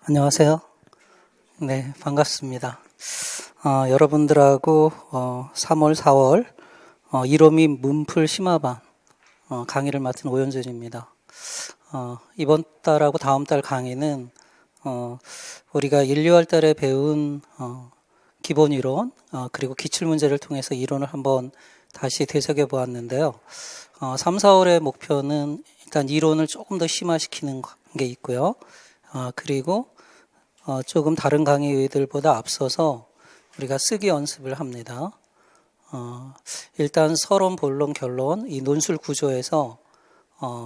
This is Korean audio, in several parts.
안녕하세요. 네, 반갑습니다. 여러분들하고 3월, 4월 이로미 문풀 심화반 강의를 맡은 오현준입니다. 이번 달하고 다음 달 강의는 우리가 1, 2월 달에 배운 기본 이론 그리고 기출문제를 통해서 이론을 한번 다시 되새겨 보았는데요. 3, 4월의 목표는 일단 이론을 조금 더 심화시키는 게 있고요. 그리고 조금 다른 강의들보다 앞서서 우리가 쓰기 연습을 합니다. 일단 서론, 본론, 결론 이 논술 구조에서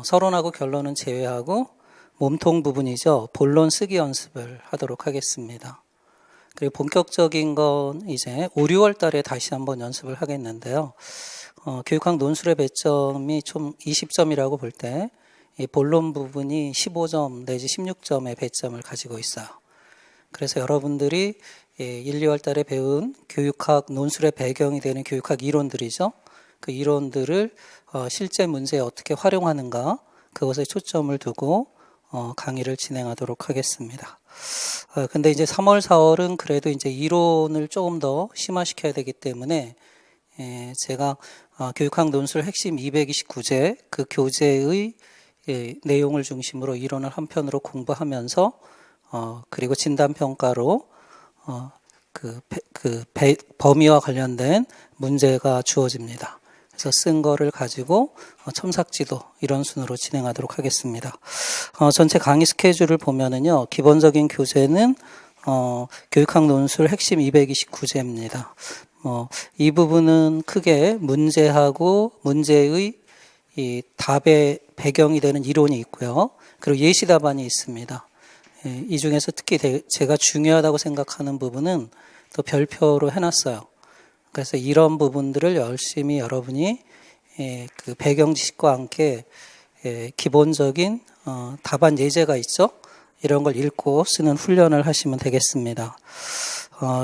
서론하고 결론은 제외하고 몸통 부분이죠. 본론 쓰기 연습을 하도록 하겠습니다. 그리고 본격적인 건 이제 5, 6월 달에 다시 한번 연습을 하겠는데요. 교육학 논술의 배점이 총 20점이라고 볼 때 이 본론 부분이 15점 내지 16점의 배점을 가지고 있어요. 그래서 여러분들이 1, 2월 달에 배운 교육학 논술의 배경이 되는 교육학 이론들이죠. 그 이론들을 실제 문제에 어떻게 활용하는가 그것에 초점을 두고 강의를 진행하도록 하겠습니다. 근데 이제 3월, 4월은 그래도 이제 이론을 조금 더 심화시켜야 되기 때문에 제가 교육학 논술 핵심 229제 그 교재의 내용을 중심으로 이론을 한편으로 공부하면서 그리고 진단평가로 범위와 관련된 문제가 주어집니다. 그래서 쓴 거를 가지고 첨삭지도 이런 순으로 진행하도록 하겠습니다. 전체 강의 스케줄을 보면은요, 기본적인 교재는 교육학 논술 핵심 229제입니다. 이 부분은 크게 문제하고 문제의 이 답의 배경이 되는 이론이 있고요. 그리고 예시 답안이 있습니다. 이 중에서 특히 제가 중요하다고 생각하는 부분은 또 별표로 해놨어요. 그래서 이런 부분들을 열심히 여러분이 그 배경 지식과 함께 기본적인 답안 예제가 있죠. 이런 걸 읽고 쓰는 훈련을 하시면 되겠습니다.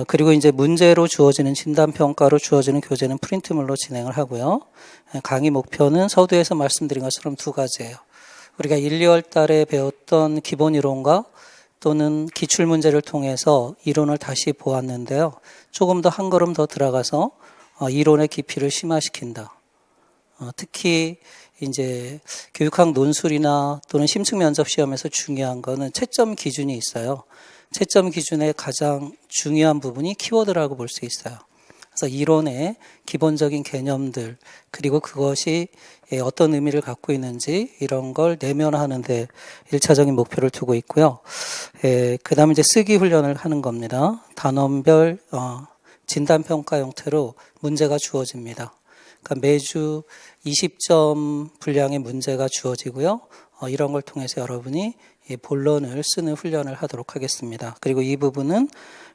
그리고 이제 문제로 주어지는 진단평가로 주어지는 교재는 프린트물로 진행을 하고요. 강의 목표는 서두에서 말씀드린 것처럼 두 가지예요. 우리가 1, 2월 달에 배웠던 기본 이론과 또는 기출문제를 통해서 이론을 다시 보았는데요. 조금 더 한 걸음 더 들어가서 이론의 깊이를 심화시킨다. 특히 이제 교육학 논술이나 또는 심층 면접 시험에서 중요한 거는 채점 기준이 있어요. 채점 기준의 가장 중요한 부분이 키워드라고 볼 수 있어요. 그래서 이론의 기본적인 개념들 그리고 그것이 어떤 의미를 갖고 있는지 이런 걸 내면하는 데 1차적인 목표를 두고 있고요. 그 다음에 이제 쓰기 훈련을 하는 겁니다. 단원별 진단평가 형태로 문제가 주어집니다. 그러니까 매주 20점 분량의 문제가 주어지고요. 이런 걸 통해서 여러분이 본론을 쓰는 훈련을 하도록 하겠습니다. 그리고 이 부분은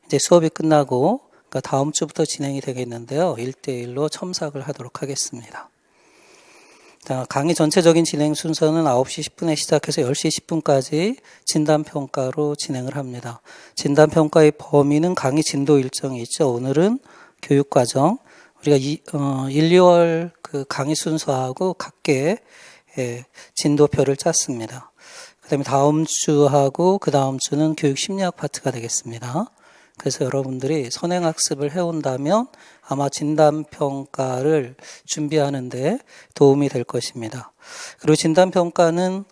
이제 수업이 끝나고 그러니까 다음 주부터 진행이 되겠는데요. 1대1로 첨삭을 하도록 하겠습니다. 강의 전체적인 진행 순서는 9시 10분에 시작해서 10시 10분까지 진단평가로 진행을 합니다. 진단평가의 범위는 강의 진도 일정이 있죠. 오늘은 교육과정. 우리가 1, 2월 그 강의 순서하고 같게 진도표를 짰습니다. 그 다음에 다음 주하고 그 다음 주는 교육 심리학 파트가 되겠습니다. 그래서 여러분들이 선행학습을 해온다면 아마 진단평가를 준비하는데 도움이 될 것입니다. 그리고 진단평가는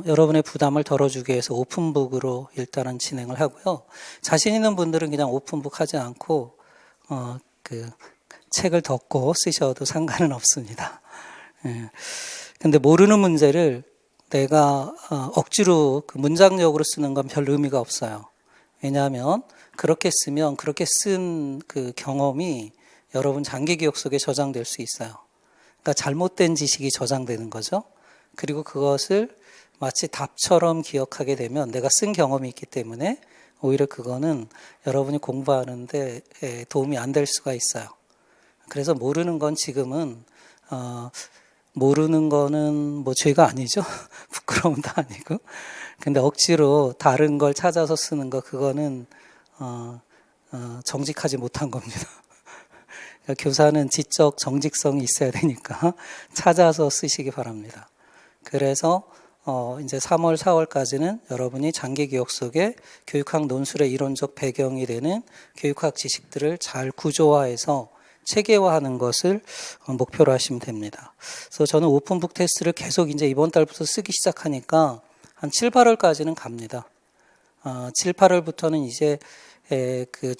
여러분의 부담을 덜어주기 위해서 오픈북으로 일단은 진행을 하고요. 자신 있는 분들은 그냥 오픈북 하지 않고 책을 덮고 쓰셔도 상관은 없습니다. 근데 모르는 문제를 내가 억지로 그 문장력으로 쓰는 건 별 의미가 없어요. 왜냐하면 그렇게 쓰면 그렇게 쓴 그 경험이 여러분 장기 기억 속에 저장될 수 있어요. 그러니까 잘못된 지식이 저장되는 거죠. 그리고 그것을 마치 답처럼 기억하게 되면 내가 쓴 경험이 있기 때문에 오히려 그거는 여러분이 공부하는데 도움이 안 될 수가 있어요. 그래서 모르는 건 지금은 모르는 거는 뭐 죄가 아니죠. 부끄러움도 아니고. 근데 억지로 다른 걸 찾아서 쓰는 거 그거는 정직하지 못한 겁니다. 그러니까 교사는 지적 정직성이 있어야 되니까 찾아서 쓰시기 바랍니다. 그래서 이제 3월, 4월까지는 여러분이 장기 기억 속에 교육학 논술의 이론적 배경이 되는 교육학 지식들을 잘 구조화해서 체계화하는 것을 목표로 하시면 됩니다. 그래서 저는 오픈북 테스트를 계속 이제 이번 달부터 쓰기 시작하니까 한 7, 8월까지는 갑니다. 7, 8월부터는 이제 그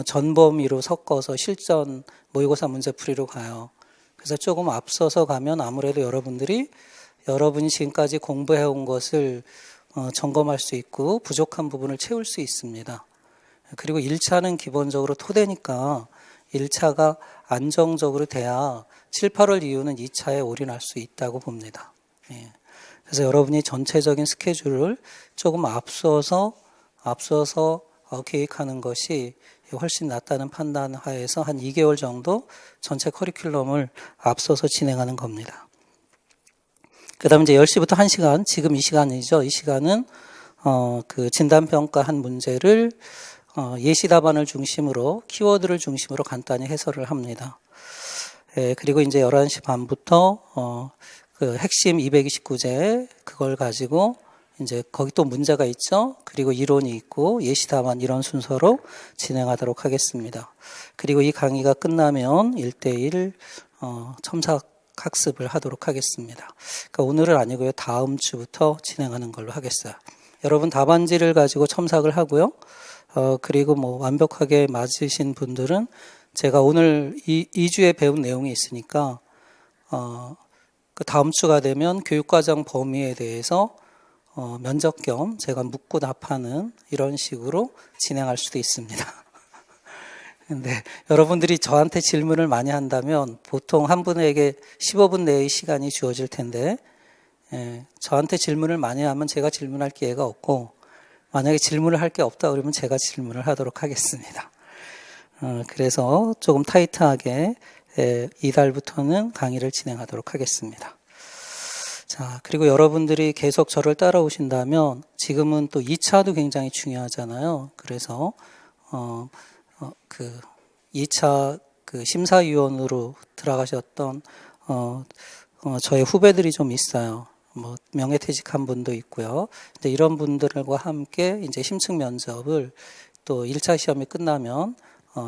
전범위로 섞어서 실전 모의고사 문제풀이로 가요. 그래서 조금 앞서서 가면 아무래도 여러분이 지금까지 공부해온 것을 점검할 수 있고 부족한 부분을 채울 수 있습니다. 그리고 1차는 기본적으로 토대니까 1차가 안정적으로 돼야 7, 8월 이후는 2차에 올인할 수 있다고 봅니다. 그래서 여러분이 전체적인 스케줄을 조금 앞서서 계획하는 것이 훨씬 낫다는 판단 하에서 한 2개월 정도 전체 커리큘럼을 앞서서 진행하는 겁니다. 그 다음에 이제 10시부터 1시간, 지금 이 시간이죠. 이 시간은, 그 진단평가 한 문제를, 예시 답안을 중심으로, 키워드를 중심으로 간단히 해설을 합니다. 그리고 이제 11시 반부터, 그 핵심 229제, 그걸 가지고, 이제 거기 또 문제가 있죠. 그리고 이론이 있고, 예시 답안 이런 순서로 진행하도록 하겠습니다. 그리고 이 강의가 끝나면 1대1, 첨삭 학습을 하도록 하겠습니다. 그러니까 오늘은 아니고요. 다음 주부터 진행하는 걸로 하겠어요. 여러분 답안지를 가지고 첨삭을 하고요. 그리고 뭐 완벽하게 맞으신 분들은 제가 오늘 2주에 배운 내용이 있으니까 그 다음 주가 되면 교육과정 범위에 대해서 면접 겸 제가 묻고 답하는 이런 식으로 진행할 수도 있습니다. 근데 여러분들이 저한테 질문을 많이 한다면 보통 한 분에게 15분 내의 시간이 주어질 텐데 저한테 질문을 많이 하면 제가 질문할 기회가 없고 만약에 질문을 할 게 없다 그러면 제가 질문을 하도록 하겠습니다. 그래서 조금 타이트하게 이달부터는 강의를 진행하도록 하겠습니다. 자, 그리고 여러분들이 계속 저를 따라오신다면 지금은 또 2차도 굉장히 중요하잖아요. 그래서 그 2차 그 심사위원으로 들어가셨던 저의 후배들이 좀 있어요. 뭐 명예퇴직한 분도 있고요. 근데 이런 분들과 함께 이제 심층 면접을 또 1차 시험이 끝나면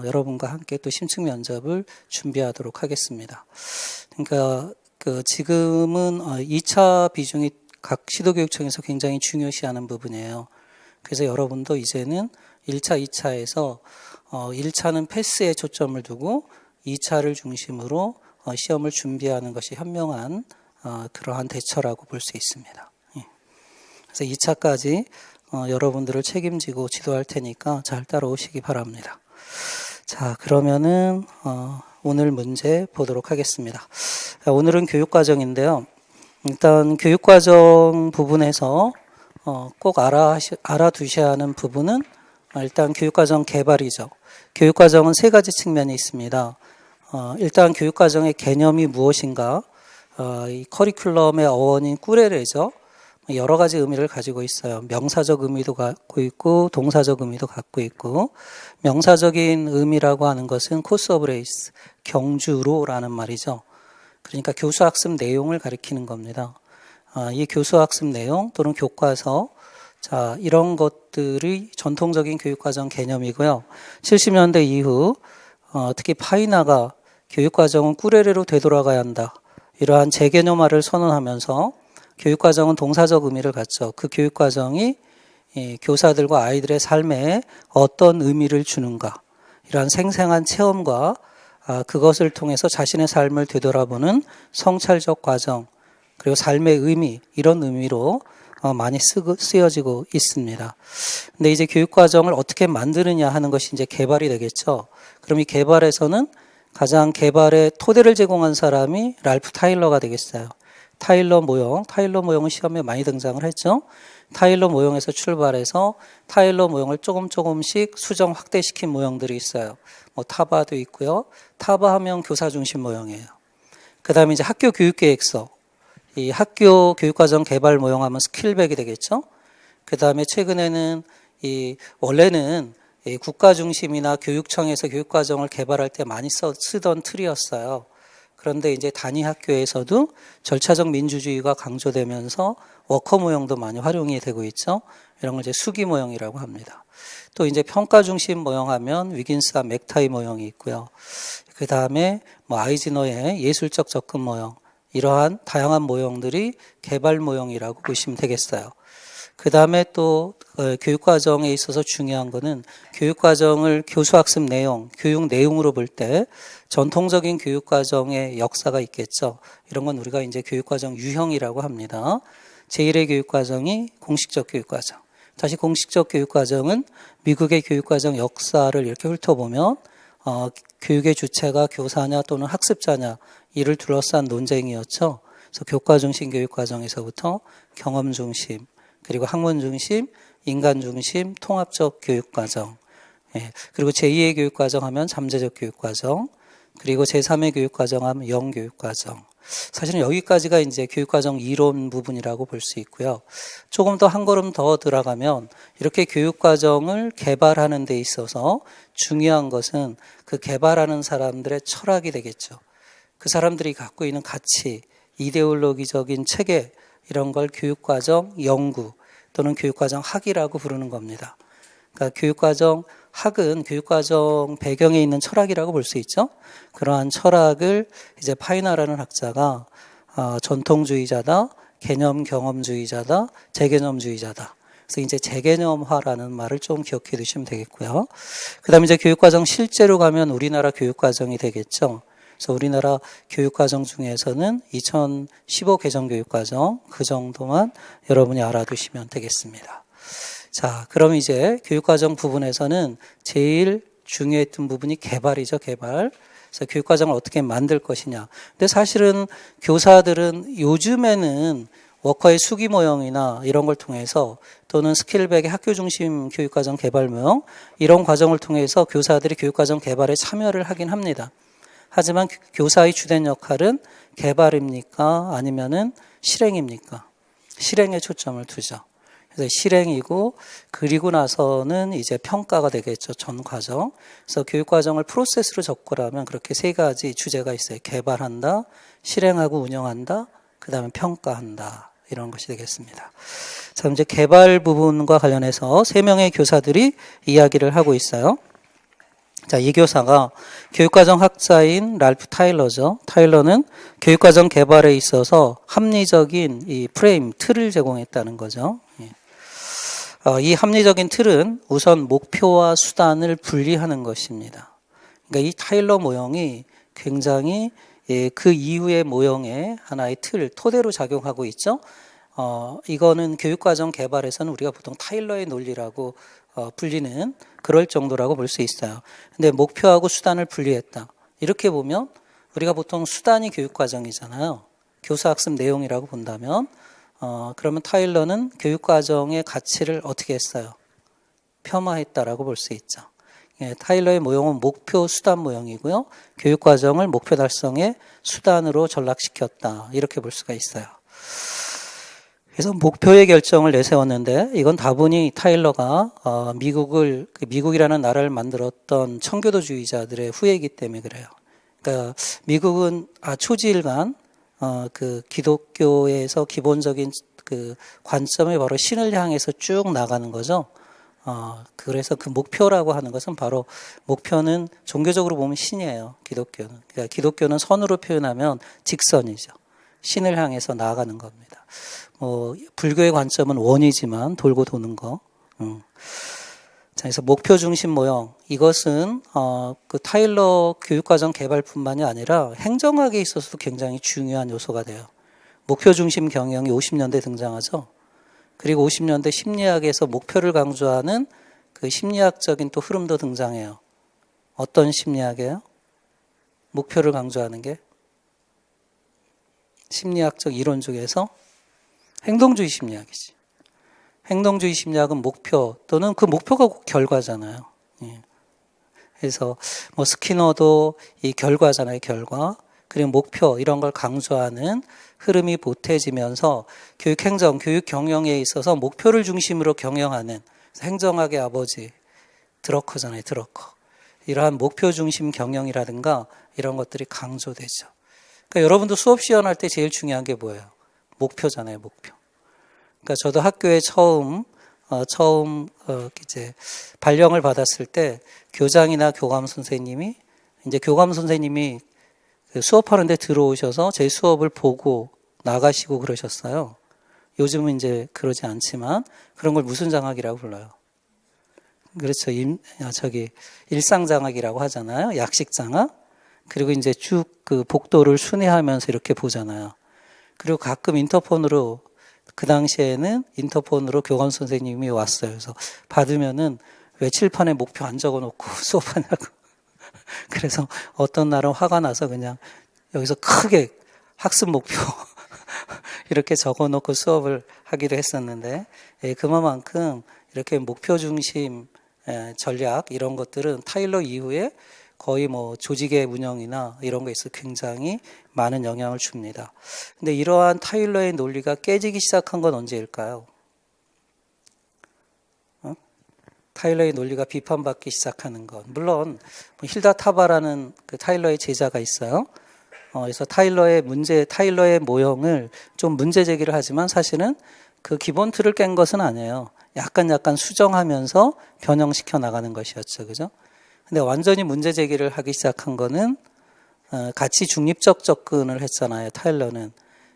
여러분과 함께 또 심층 면접을 준비하도록 하겠습니다. 그러니까 그 지금은 2차 비중이 각 시도교육청에서 굉장히 중요시하는 부분이에요. 그래서 여러분도 이제는 1차, 2차에서 1차는 패스에 초점을 두고 2차를 중심으로 시험을 준비하는 것이 현명한 그러한 대처라고 볼 수 있습니다. 그래서 2차까지 여러분들을 책임지고 지도할 테니까 잘 따라오시기 바랍니다. 자, 그러면은 오늘 문제 보도록 하겠습니다. 오늘은 교육과정인데요. 일단 교육과정 부분에서 꼭 알아두셔야 하는 부분은 일단 교육과정 개발이죠. 교육과정은 세 가지 측면이 있습니다. 일단 교육과정의 개념이 무엇인가, 이 커리큘럼의 어원인 꾸레레죠. 여러 가지 의미를 가지고 있어요. 명사적 의미도 갖고 있고 동사적 의미도 갖고 있고, 명사적인 의미라고 하는 것은 코스 오브 레이스, 경주로라는 말이죠. 그러니까 교수학습 내용을 가리키는 겁니다. 이 교수학습 내용 또는 교과서, 자, 이런 것들이 전통적인 교육과정 개념이고요. 70년대 이후 특히 파이나가 교육과정은 꾸레레로 되돌아가야 한다, 이러한 재개념화를 선언하면서 교육과정은 동사적 의미를 갖죠. 그 교육과정이 교사들과 아이들의 삶에 어떤 의미를 주는가, 이러한 생생한 체험과 그것을 통해서 자신의 삶을 되돌아보는 성찰적 과정, 그리고 삶의 의미, 이런 의미로 많이 쓰여지고 있습니다. 근데 이제 교육과정을 어떻게 만드느냐 하는 것이 이제 개발이 되겠죠. 그럼 이 개발에서는 가장 개발의 토대를 제공한 사람이 랄프 타일러가 되겠어요. 타일러 모형은 시험에 많이 등장을 했죠. 타일러 모형에서 출발해서 타일러 모형을 조금씩 수정 확대시킨 모형들이 있어요. 뭐 타바도 있고요. 타바 하면 교사 중심 모형이에요. 그 다음에 이제 학교 교육계획서, 이 학교 교육과정 개발 모형하면 스킬백이 되겠죠. 그 다음에 최근에는 원래는 국가 중심이나 교육청에서 교육과정을 개발할 때 많이 쓰던 틀이었어요. 그런데 이제 단위 학교에서도 절차적 민주주의가 강조되면서 워커 모형도 많이 활용이 되고 있죠. 이런 걸 이제 수기 모형이라고 합니다. 또 이제 평가 중심 모형하면 위긴스와 맥타이 모형이 있고요. 그 다음에 뭐 아이즈너의 예술적 접근 모형, 이러한 다양한 모형들이 개발 모형이라고 보시면 되겠어요. 그 다음에 또 교육과정에 있어서 중요한 거는 교육과정을 교수학습 내용, 교육 내용으로 볼 때 전통적인 교육과정의 역사가 있겠죠. 이런 건 우리가 이제 교육과정 유형이라고 합니다. 제1의 교육과정이 공식적 교육과정. 다시 공식적 교육과정은 미국의 교육과정 역사를 이렇게 훑어보면 교육의 주체가 교사냐 또는 학습자냐 이를 둘러싼 논쟁이었죠. 그래서 교과 중심 교육과정에서부터 경험 중심, 그리고 학문 중심, 인간 중심, 통합적 교육과정. 그리고 제2의 교육과정 하면 잠재적 교육과정. 그리고 제3의 교육과정 하면 영교육과정. 사실은 여기까지가 이제 교육과정 이론 부분이라고 볼 수 있고요. 조금 더 한 걸음 더 들어가면 이렇게 교육과정을 개발하는 데 있어서 중요한 것은 그 개발하는 사람들의 철학이 되겠죠. 그 사람들이 갖고 있는 가치, 이데올로기적인 체계, 이런 걸 교육과정 연구 또는 교육과정 학이라고 부르는 겁니다. 그러니까 교육과정 학은 교육과정 배경에 있는 철학이라고 볼 수 있죠. 그러한 철학을 이제 파이나라는 학자가 전통주의자다, 개념 경험주의자다, 재개념주의자다. 그래서 이제 재개념화라는 말을 좀 기억해 두시면 되겠고요. 그다음에 이제 교육과정 실제로 가면 우리나라 교육과정이 되겠죠. 그래서 우리나라 교육과정 중에서는 2015 개정교육과정 그 정도만 여러분이 알아두시면 되겠습니다. 자, 그럼 이제 교육과정 부분에서는 제일 중요했던 부분이 개발이죠, 개발. 그래서 교육과정을 어떻게 만들 것이냐. 근데 사실은 교사들은 요즘에는 워커의 수기 모형이나 이런 걸 통해서 또는 스킬백의 학교 중심 교육과정 개발 모형 이런 과정을 통해서 교사들이 교육과정 개발에 참여를 하긴 합니다. 하지만 교사의 주된 역할은 개발입니까? 아니면은 실행입니까? 실행에 초점을 두죠. 그래서 실행이고 그리고 나서는 이제 평가가 되겠죠. 전 과정. 그래서 교육과정을 프로세스로 접근하면 그렇게 세 가지 주제가 있어요. 개발한다, 실행하고 운영한다, 그 다음에 평가한다. 이런 것이 되겠습니다. 자, 이제 개발 부분과 관련해서 3명의 교사들이 이야기를 하고 있어요. 자, 이 교사가 교육과정 학자인 랄프 타일러죠. 타일러는 교육과정 개발에 있어서 합리적인 이 프레임, 틀을 제공했다는 거죠. 이 합리적인 틀은 우선 목표와 수단을 분리하는 것입니다. 그러니까 이 타일러 모형이 굉장히 그 이후의 모형의 하나의 틀, 토대로 작용하고 있죠. 이거는 교육과정 개발에서는 우리가 보통 타일러의 논리라고 불리는 그럴 정도라고 볼 수 있어요. 근데 목표하고 수단을 분리했다. 이렇게 보면 우리가 보통 수단이 교육과정이잖아요. 교사학습 내용이라고 본다면 그러면 타일러는 교육과정의 가치를 어떻게 했어요? 폄하했다라고 볼 수 있죠. 타일러의 모형은 목표 수단 모형이고요. 교육과정을 목표 달성의 수단으로 전락시켰다. 이렇게 볼 수가 있어요. 그래서 목표의 결정을 내세웠는데 이건 다분히 타일러가 미국이라는 나라를 만들었던 청교도주의자들의 후예이기 때문에 그래요. 그러니까 미국은 초지일간 그 기독교에서 기본적인 그 관점이 바로 신을 향해서 쭉 나가는 거죠. 그래서 그 목표라고 하는 것은 바로 목표는 종교적으로 보면 신이에요. 기독교는. 그러니까 기독교는 선으로 표현하면 직선이죠. 신을 향해서 나아가는 겁니다. 불교의 관점은 원이지만 돌고 도는 거. 자, 그래서 목표 중심 모형. 이것은, 그 타일러 교육과정 개발뿐만이 아니라 행정학에 있어서도 굉장히 중요한 요소가 돼요. 목표 중심 경영이 50년대 등장하죠. 그리고 50년대 심리학에서 목표를 강조하는 그 심리학적인 또 흐름도 등장해요. 어떤 심리학이에요? 목표를 강조하는 게? 심리학적 이론 중에서 행동주의 심리학이지. 행동주의 심리학은 목표 또는 그 목표가 꼭 결과잖아요. 그래서 스키너도 이 결과잖아요. 결과. 그리고 목표 이런 걸 강조하는 흐름이 보태지면서 교육행정, 교육경영에 있어서 목표를 중심으로 경영하는 행정학의 아버지 드러커잖아요. 드러커. 이러한 목표 중심 경영이라든가 이런 것들이 강조되죠. 그러니까 여러분도 수업 시연할 때 제일 중요한 게 뭐예요? 목표잖아요, 목표. 그러니까 저도 학교에 처음 이제 발령을 받았을 때 교장이나 교감 선생님이 그 수업하는데 들어오셔서 제 수업을 보고 나가시고 그러셨어요. 요즘은 이제 그러지 않지만 그런 걸 무슨 장학이라고 불러요? 그렇죠. 일상장학이라고 하잖아요. 약식장학. 그리고 이제 쭉 그 복도를 순회하면서 이렇게 보잖아요. 그리고 가끔 인터폰으로, 그 당시에는 인터폰으로 교감 선생님이 왔어요. 그래서 받으면은 왜 칠판에 목표 안 적어 놓고 수업하냐고. 그래서 어떤 날은 화가 나서 그냥 여기서 크게 학습 목표 이렇게 적어 놓고 수업을 하기도 했었는데, 그만큼 이렇게 목표 중심 전략 이런 것들은 타일러 이후에 거의 뭐 조직의 운영이나 이런 거에 있어 굉장히 많은 영향을 줍니다. 근데 이러한 타일러의 논리가 깨지기 시작한 건 언제일까요? 타일러의 논리가 비판받기 시작하는 건, 물론 힐다 타바라는 그 타일러의 제자가 있어요. 그래서 타일러의 모형을 좀 문제 제기를 하지만 사실은 그 기본 틀을 깬 것은 아니에요. 약간 수정하면서 변형시켜 나가는 것이었죠. 그죠? 근데 완전히 문제 제기를 하기 시작한 거는 가치 중립적 접근을 했잖아요. 타일러는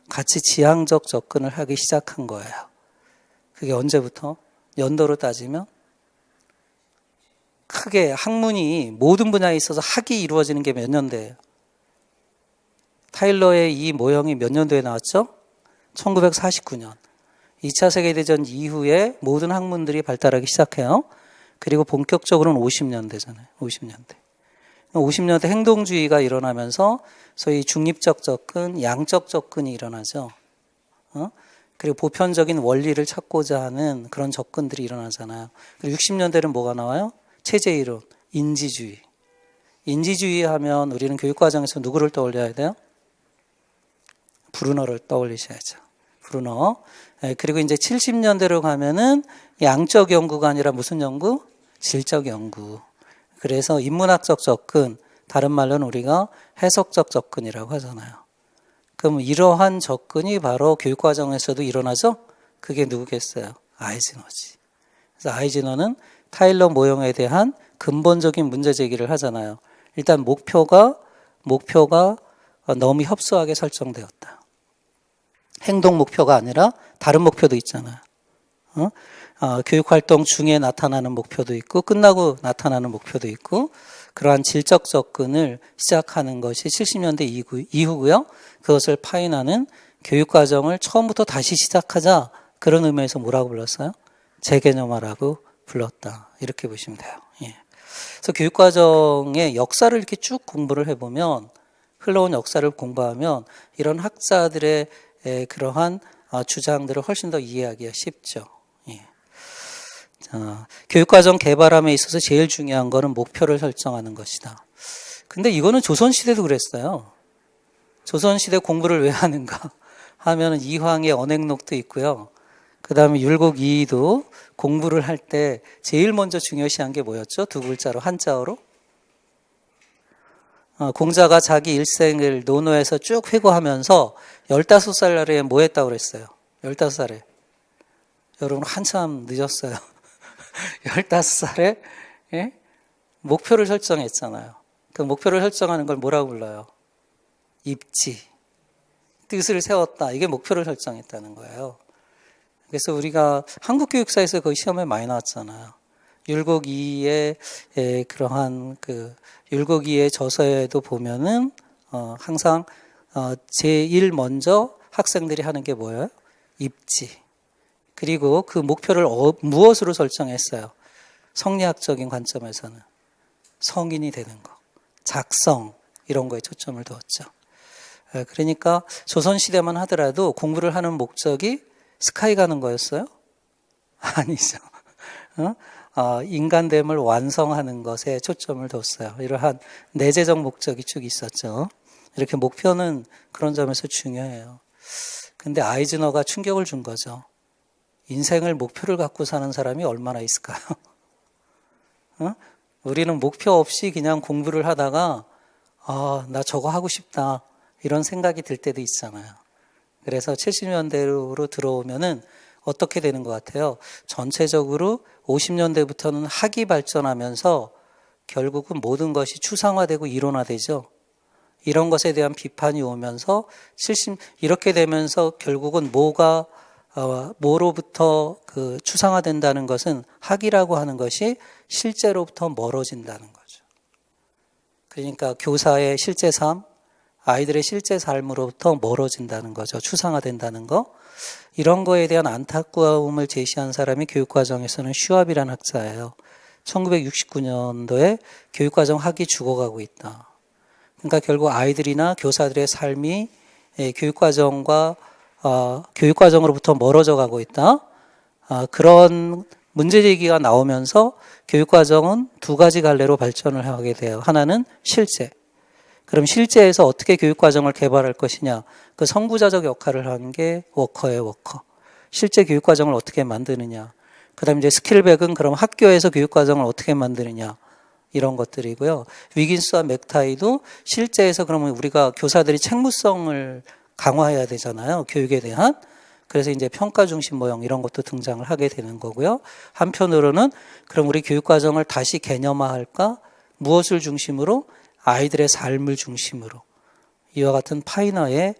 가치 지향적 접근을 하기 시작한 거예요. 그게 언제부터? 연도로 따지면 크게 학문이 모든 분야에 있어서 학이 이루어지는 게 몇 년대예요? 타일러의 이 모형이 몇 년도에 나왔죠? 1949년. 2차 세계대전 이후에 모든 학문들이 발달하기 시작해요. 그리고 본격적으로는 50년대잖아요. 50년대 행동주의가 일어나면서 소위 중립적 접근, 양적 접근이 일어나죠. 그리고 보편적인 원리를 찾고자 하는 그런 접근들이 일어나잖아요. 그리고 60년대는 뭐가 나와요? 체제이론, 인지주의. 인지주의 하면 우리는 교육과정에서 누구를 떠올려야 돼요? 브루너를 떠올리셔야죠. 브루너. 그리고 이제 70년대로 가면은 양적 연구가 아니라 무슨 연구? 질적 연구. 그래서 인문학적 접근, 다른 말로는 우리가 해석적 접근이라고 하잖아요. 그럼 이러한 접근이 바로 교육과정에서도 일어나죠? 그게 누구겠어요? 아이즈너지. 그래서 아이즈너는 타일러 모형에 대한 근본적인 문제 제기를 하잖아요. 일단 목표가 너무 협소하게 설정되었다. 행동 목표가 아니라 다른 목표도 있잖아요. 교육활동 중에 나타나는 목표도 있고 끝나고 나타나는 목표도 있고, 그러한 질적 접근을 시작하는 것이 70년대 이후고요. 그것을 파인하는 교육과정을 처음부터 다시 시작하자, 그런 의미에서 뭐라고 불렀어요? 재개념화라고 불렀다. 이렇게 보시면 돼요. 예. 그래서 교육과정의 역사를 이렇게 쭉 공부를 해보면, 흘러온 역사를 공부하면 이런 학자들의 그러한 주장들을 훨씬 더 이해하기가 쉽죠. 예. 자, 교육과정 개발함에 있어서 제일 중요한 거는 목표를 설정하는 것이다. 근데 이거는 조선시대도 그랬어요. 조선시대 공부를 왜 하는가 하면은 이황의 언행록도 있고요. 그 다음에 율곡이이도 공부를 할 때 제일 먼저 중요시한 게 뭐였죠? 두 글자로, 한자어로. 공자가 자기 일생을 논어에서 쭉 회고하면서 15살 날에 뭐 했다고 그랬어요? 15살에. 여러분 한참 늦었어요. 15살에 예? 목표를 설정했잖아요. 그 목표를 설정하는 걸 뭐라고 불러요? 입지. 뜻을 세웠다. 이게 목표를 설정했다는 거예요. 그래서 우리가 한국 교육사에서 거의 시험에 많이 나왔잖아요. 율곡이의 그러한 율곡이의 저서에도 보면은 항상 제일 먼저 학생들이 하는 게 뭐예요? 입지. 그리고 그 목표를 무엇으로 설정했어요? 성리학적인 관점에서는 성인이 되는 거, 작성 이런 거에 초점을 두었죠. 그러니까 조선시대만 하더라도 공부를 하는 목적이 스카이 가는 거였어요? 아니죠. 인간됨을 완성하는 것에 초점을 뒀어요. 이러한 내재적 목적이 쭉 있었죠. 이렇게 목표는 그런 점에서 중요해요. 근데 아이즈너가 충격을 준 거죠. 인생을 목표를 갖고 사는 사람이 얼마나 있을까요? 우리는 목표 없이 그냥 공부를 하다가 나 저거 하고 싶다 이런 생각이 들 때도 있잖아요. 그래서 70년대로 들어오면은 어떻게 되는 것 같아요? 전체적으로 50년대부터는 학이 발전하면서 결국은 모든 것이 추상화되고 이론화되죠. 이런 것에 대한 비판이 오면서 이렇게 되면서 결국은 뭐로부터 그 추상화된다는 것은 학이라고 하는 것이 실제로부터 멀어진다는 거죠. 그러니까 교사의 실제 삶, 아이들의 실제 삶으로부터 멀어진다는 거죠. 추상화된다는 거. 이런 거에 대한 안타까움을 제시한 사람이 교육과정에서는 슈왑이라는 학자예요. 1969년도에 교육과정 학이 죽어가고 있다. 그러니까 결국 아이들이나 교사들의 삶이 교육과정으로부터 멀어져 가고 있다. 그런 문제 제기가 나오면서 교육과정은 두 가지 갈래로 발전을 하게 돼요. 하나는 실제. 그럼 실제에서 어떻게 교육과정을 개발할 것이냐. 그 선구자적 역할을 하는 게 워커예요, 워커. 실제 교육과정을 어떻게 만드느냐. 그 다음에 이제 스킬백은 그럼 학교에서 교육과정을 어떻게 만드느냐. 이런 것들이고요. 위긴스와 맥타이도 실제에서 그러면 우리가 교사들이 책무성을 강화해야 되잖아요. 교육에 대한. 그래서 이제 평가 중심 모형 이런 것도 등장을 하게 되는 거고요. 한편으로는 그럼 우리 교육과정을 다시 개념화할까? 무엇을 중심으로? 아이들의 삶을 중심으로. 이와 같은 파이너의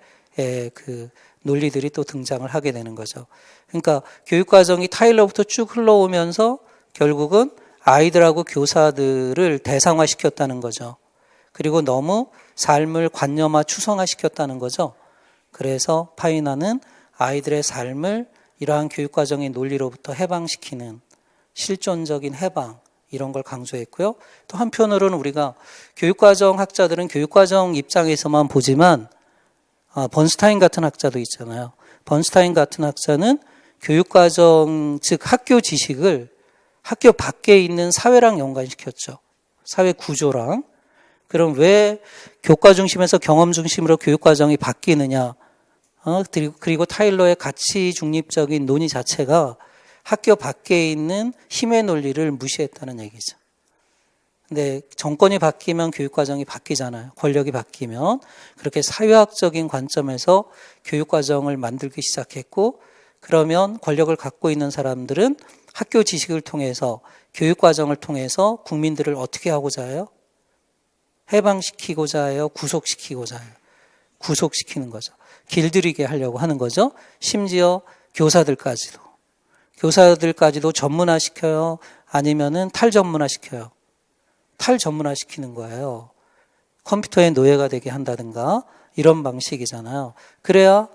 그 논리들이 또 등장을 하게 되는 거죠. 그러니까 교육과정이 타일러부터 쭉 흘러오면서 결국은 아이들하고 교사들을 대상화시켰다는 거죠. 그리고 너무 삶을 관념화, 추상화시켰다는 거죠. 그래서 파이너는 아이들의 삶을 이러한 교육과정의 논리로부터 해방시키는 실존적인 해방 이런 걸 강조했고요. 또 한편으로는 우리가 교육과정 학자들은 교육과정 입장에서만 보지만 번스타인 같은 학자도 있잖아요. 번스타인 같은 학자는 교육과정 즉 학교 지식을 학교 밖에 있는 사회랑 연관시켰죠. 사회 구조랑. 그럼 왜 교과 중심에서 경험 중심으로 교육과정이 바뀌느냐. 그리고 타일러의 가치 중립적인 논의 자체가 학교 밖에 있는 힘의 논리를 무시했다는 얘기죠. 근데 정권이 바뀌면 교육과정이 바뀌잖아요. 권력이 바뀌면. 그렇게 사회학적인 관점에서 교육과정을 만들기 시작했고, 그러면 권력을 갖고 있는 사람들은 학교 지식을 통해서 교육과정을 통해서 국민들을 어떻게 하고자 해요? 해방시키고자 해요? 구속시키고자 해요? 구속시키는 거죠. 길들이게 하려고 하는 거죠. 심지어 교사들까지도 전문화시켜요? 아니면은 탈전문화시켜요? 탈전문화시키는 거예요. 컴퓨터의 노예가 되게 한다든가 이런 방식이잖아요. 그래야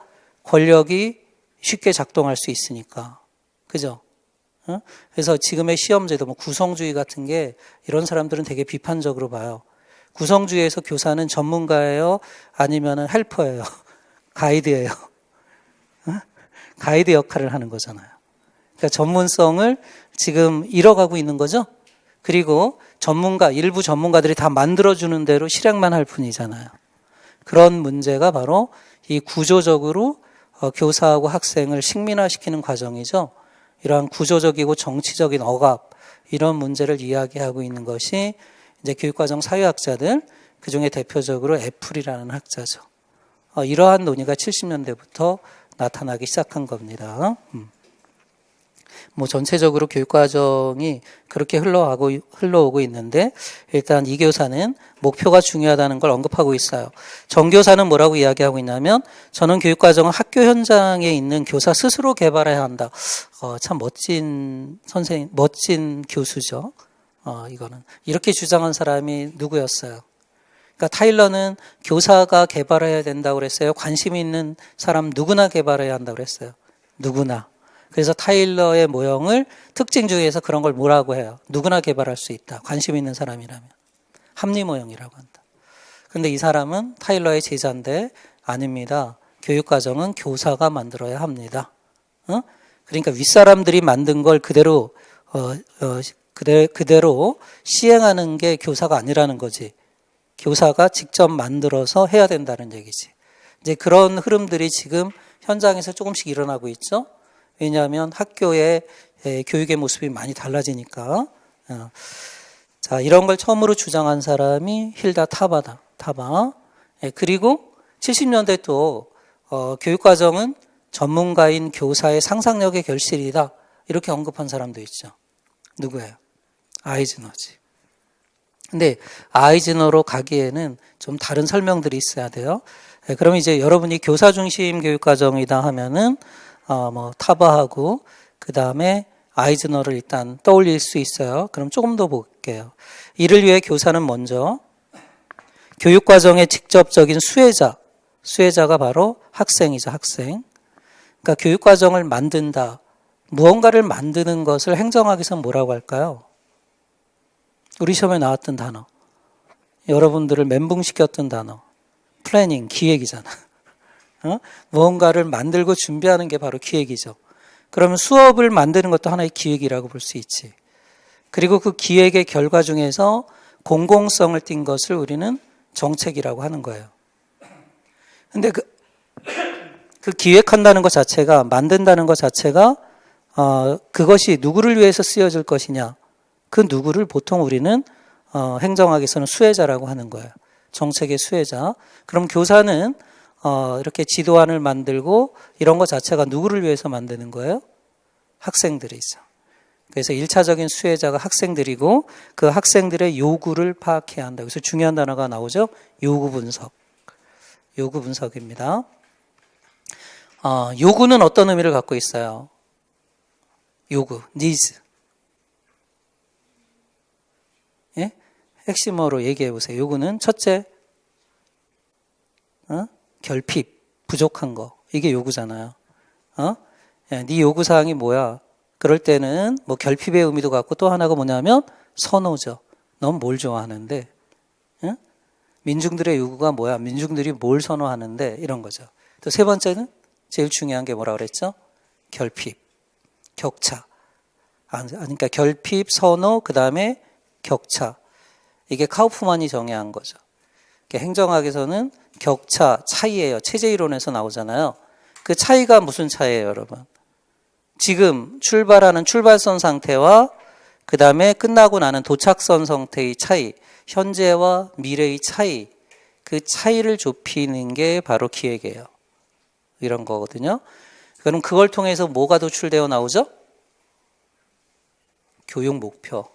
권력이 쉽게 작동할 수 있으니까. 그죠? 그래서 지금의 시험제도 구성주의 같은 게 이런 사람들은 되게 비판적으로 봐요. 구성주의에서 교사는 전문가예요? 아니면은 헬퍼예요? 가이드예요? 가이드 역할을 하는 거잖아요. 그러니까 전문성을 지금 잃어가고 있는 거죠. 그리고 일부 전문가들이 다 만들어주는 대로 실행만 할 뿐이잖아요. 그런 문제가 바로 이 구조적으로 교사하고 학생을 식민화시키는 과정이죠. 이러한 구조적이고 정치적인 억압, 이런 문제를 이야기하고 있는 것이 이제 교육과정 사회학자들, 그 중에 대표적으로 애플이라는 학자죠. 이러한 논의가 70년대부터 나타나기 시작한 겁니다. 전체적으로 교육과정이 그렇게 흘러오고 있는데, 일단 이 교사는 목표가 중요하다는 걸 언급하고 있어요. 정교사는 뭐라고 이야기하고 있냐면, 저는 교육과정은 학교 현장에 있는 교사 스스로 개발해야 한다. 참 멋진 교수죠. 이거는. 이렇게 주장한 사람이 누구였어요? 그러니까 타일러는 교사가 개발해야 된다고 그랬어요. 관심 있는 사람 누구나 개발해야 한다고 그랬어요. 누구나. 그래서 타일러의 모형을 특징주의에서 그런 걸 뭐라고 해요? 누구나 개발할 수 있다. 관심 있는 사람이라면. 합리 모형이라고 한다. 그런데 이 사람은 타일러의 제자인데 아닙니다. 교육과정은 교사가 만들어야 합니다. 그러니까 윗사람들이 만든 걸 그대로 시행하는 게 교사가 아니라는 거지. 교사가 직접 만들어서 해야 된다는 얘기지. 이제 그런 흐름들이 지금 현장에서 조금씩 일어나고 있죠. 왜냐하면 학교의 교육의 모습이 많이 달라지니까. 자, 이런 걸 처음으로 주장한 사람이 힐다 타바. 그리고 70년대 또 교육과정은 전문가인 교사의 상상력의 결실이다. 이렇게 언급한 사람도 있죠. 누구예요? 아이즈너지. 근데 아이즈너로 가기에는 좀 다른 설명들이 있어야 돼요. 그러면 이제 여러분이 교사 중심 교육과정이다 하면은 타바하고 그 다음에 아이즈너를 일단 떠올릴 수 있어요. 그럼 조금 더 볼게요. 이를 위해 교사는 먼저 교육과정의 직접적인 수혜자가 바로 학생이죠. 학생. 그러니까 교육과정을 만든다. 무언가를 만드는 것을 행정학에서 뭐라고 할까요? 우리 시험에 나왔던 단어. 여러분들을 멘붕시켰던 단어. 플래닝, 기획이잖아. 무언가를 만들고 준비하는 게 바로 기획이죠. 그러면 수업을 만드는 것도 하나의 기획이라고 볼 수 있지. 그리고 그 기획의 결과 중에서 공공성을 띈 것을 우리는 정책이라고 하는 거예요. 근데 그 기획한다는 것 자체가, 만든다는 것 자체가 그것이 누구를 위해서 쓰여질 것이냐. 그 누구를 보통 우리는 행정학에서는 수혜자라고 하는 거예요. 정책의 수혜자. 그럼 교사는 이렇게 지도안을 만들고 이런 것 자체가 누구를 위해서 만드는 거예요? 학생들이죠. 그래서 1차적인 수혜자가 학생들이고 그 학생들의 요구를 파악해야 한다. 그래서 중요한 단어가 나오죠. 요구 분석. 요구 분석입니다. 요구는 어떤 의미를 갖고 있어요? 요구, needs. 예? 핵심어로 얘기해 보세요. 요구는 첫째, 결핍, 부족한 거. 이게 요구잖아요. 네 요구사항이 뭐야? 그럴 때는 뭐 결핍의 의미도 갖고 또 하나가 뭐냐면 선호죠. 넌 뭘 좋아하는데? 민중들의 요구가 뭐야? 민중들이 뭘 선호하는데? 이런 거죠. 또 세 번째는 제일 중요한 게 뭐라 그랬죠? 결핍, 격차. 그러니까 결핍, 선호, 그 다음에 격차. 이게 카우프만이 정의한 거죠. 행정학에서는 격차, 차이예요. 체제이론에서 나오잖아요. 그 차이가 무슨 차이예요, 여러분? 지금 출발하는 출발선 상태와 그 다음에 끝나고 나는 도착선 상태의 차이, 현재와 미래의 차이, 그 차이를 좁히는 게 바로 기획이에요. 이런 거거든요. 그럼 그걸 통해서 뭐가 도출되어 나오죠? 교육 목표.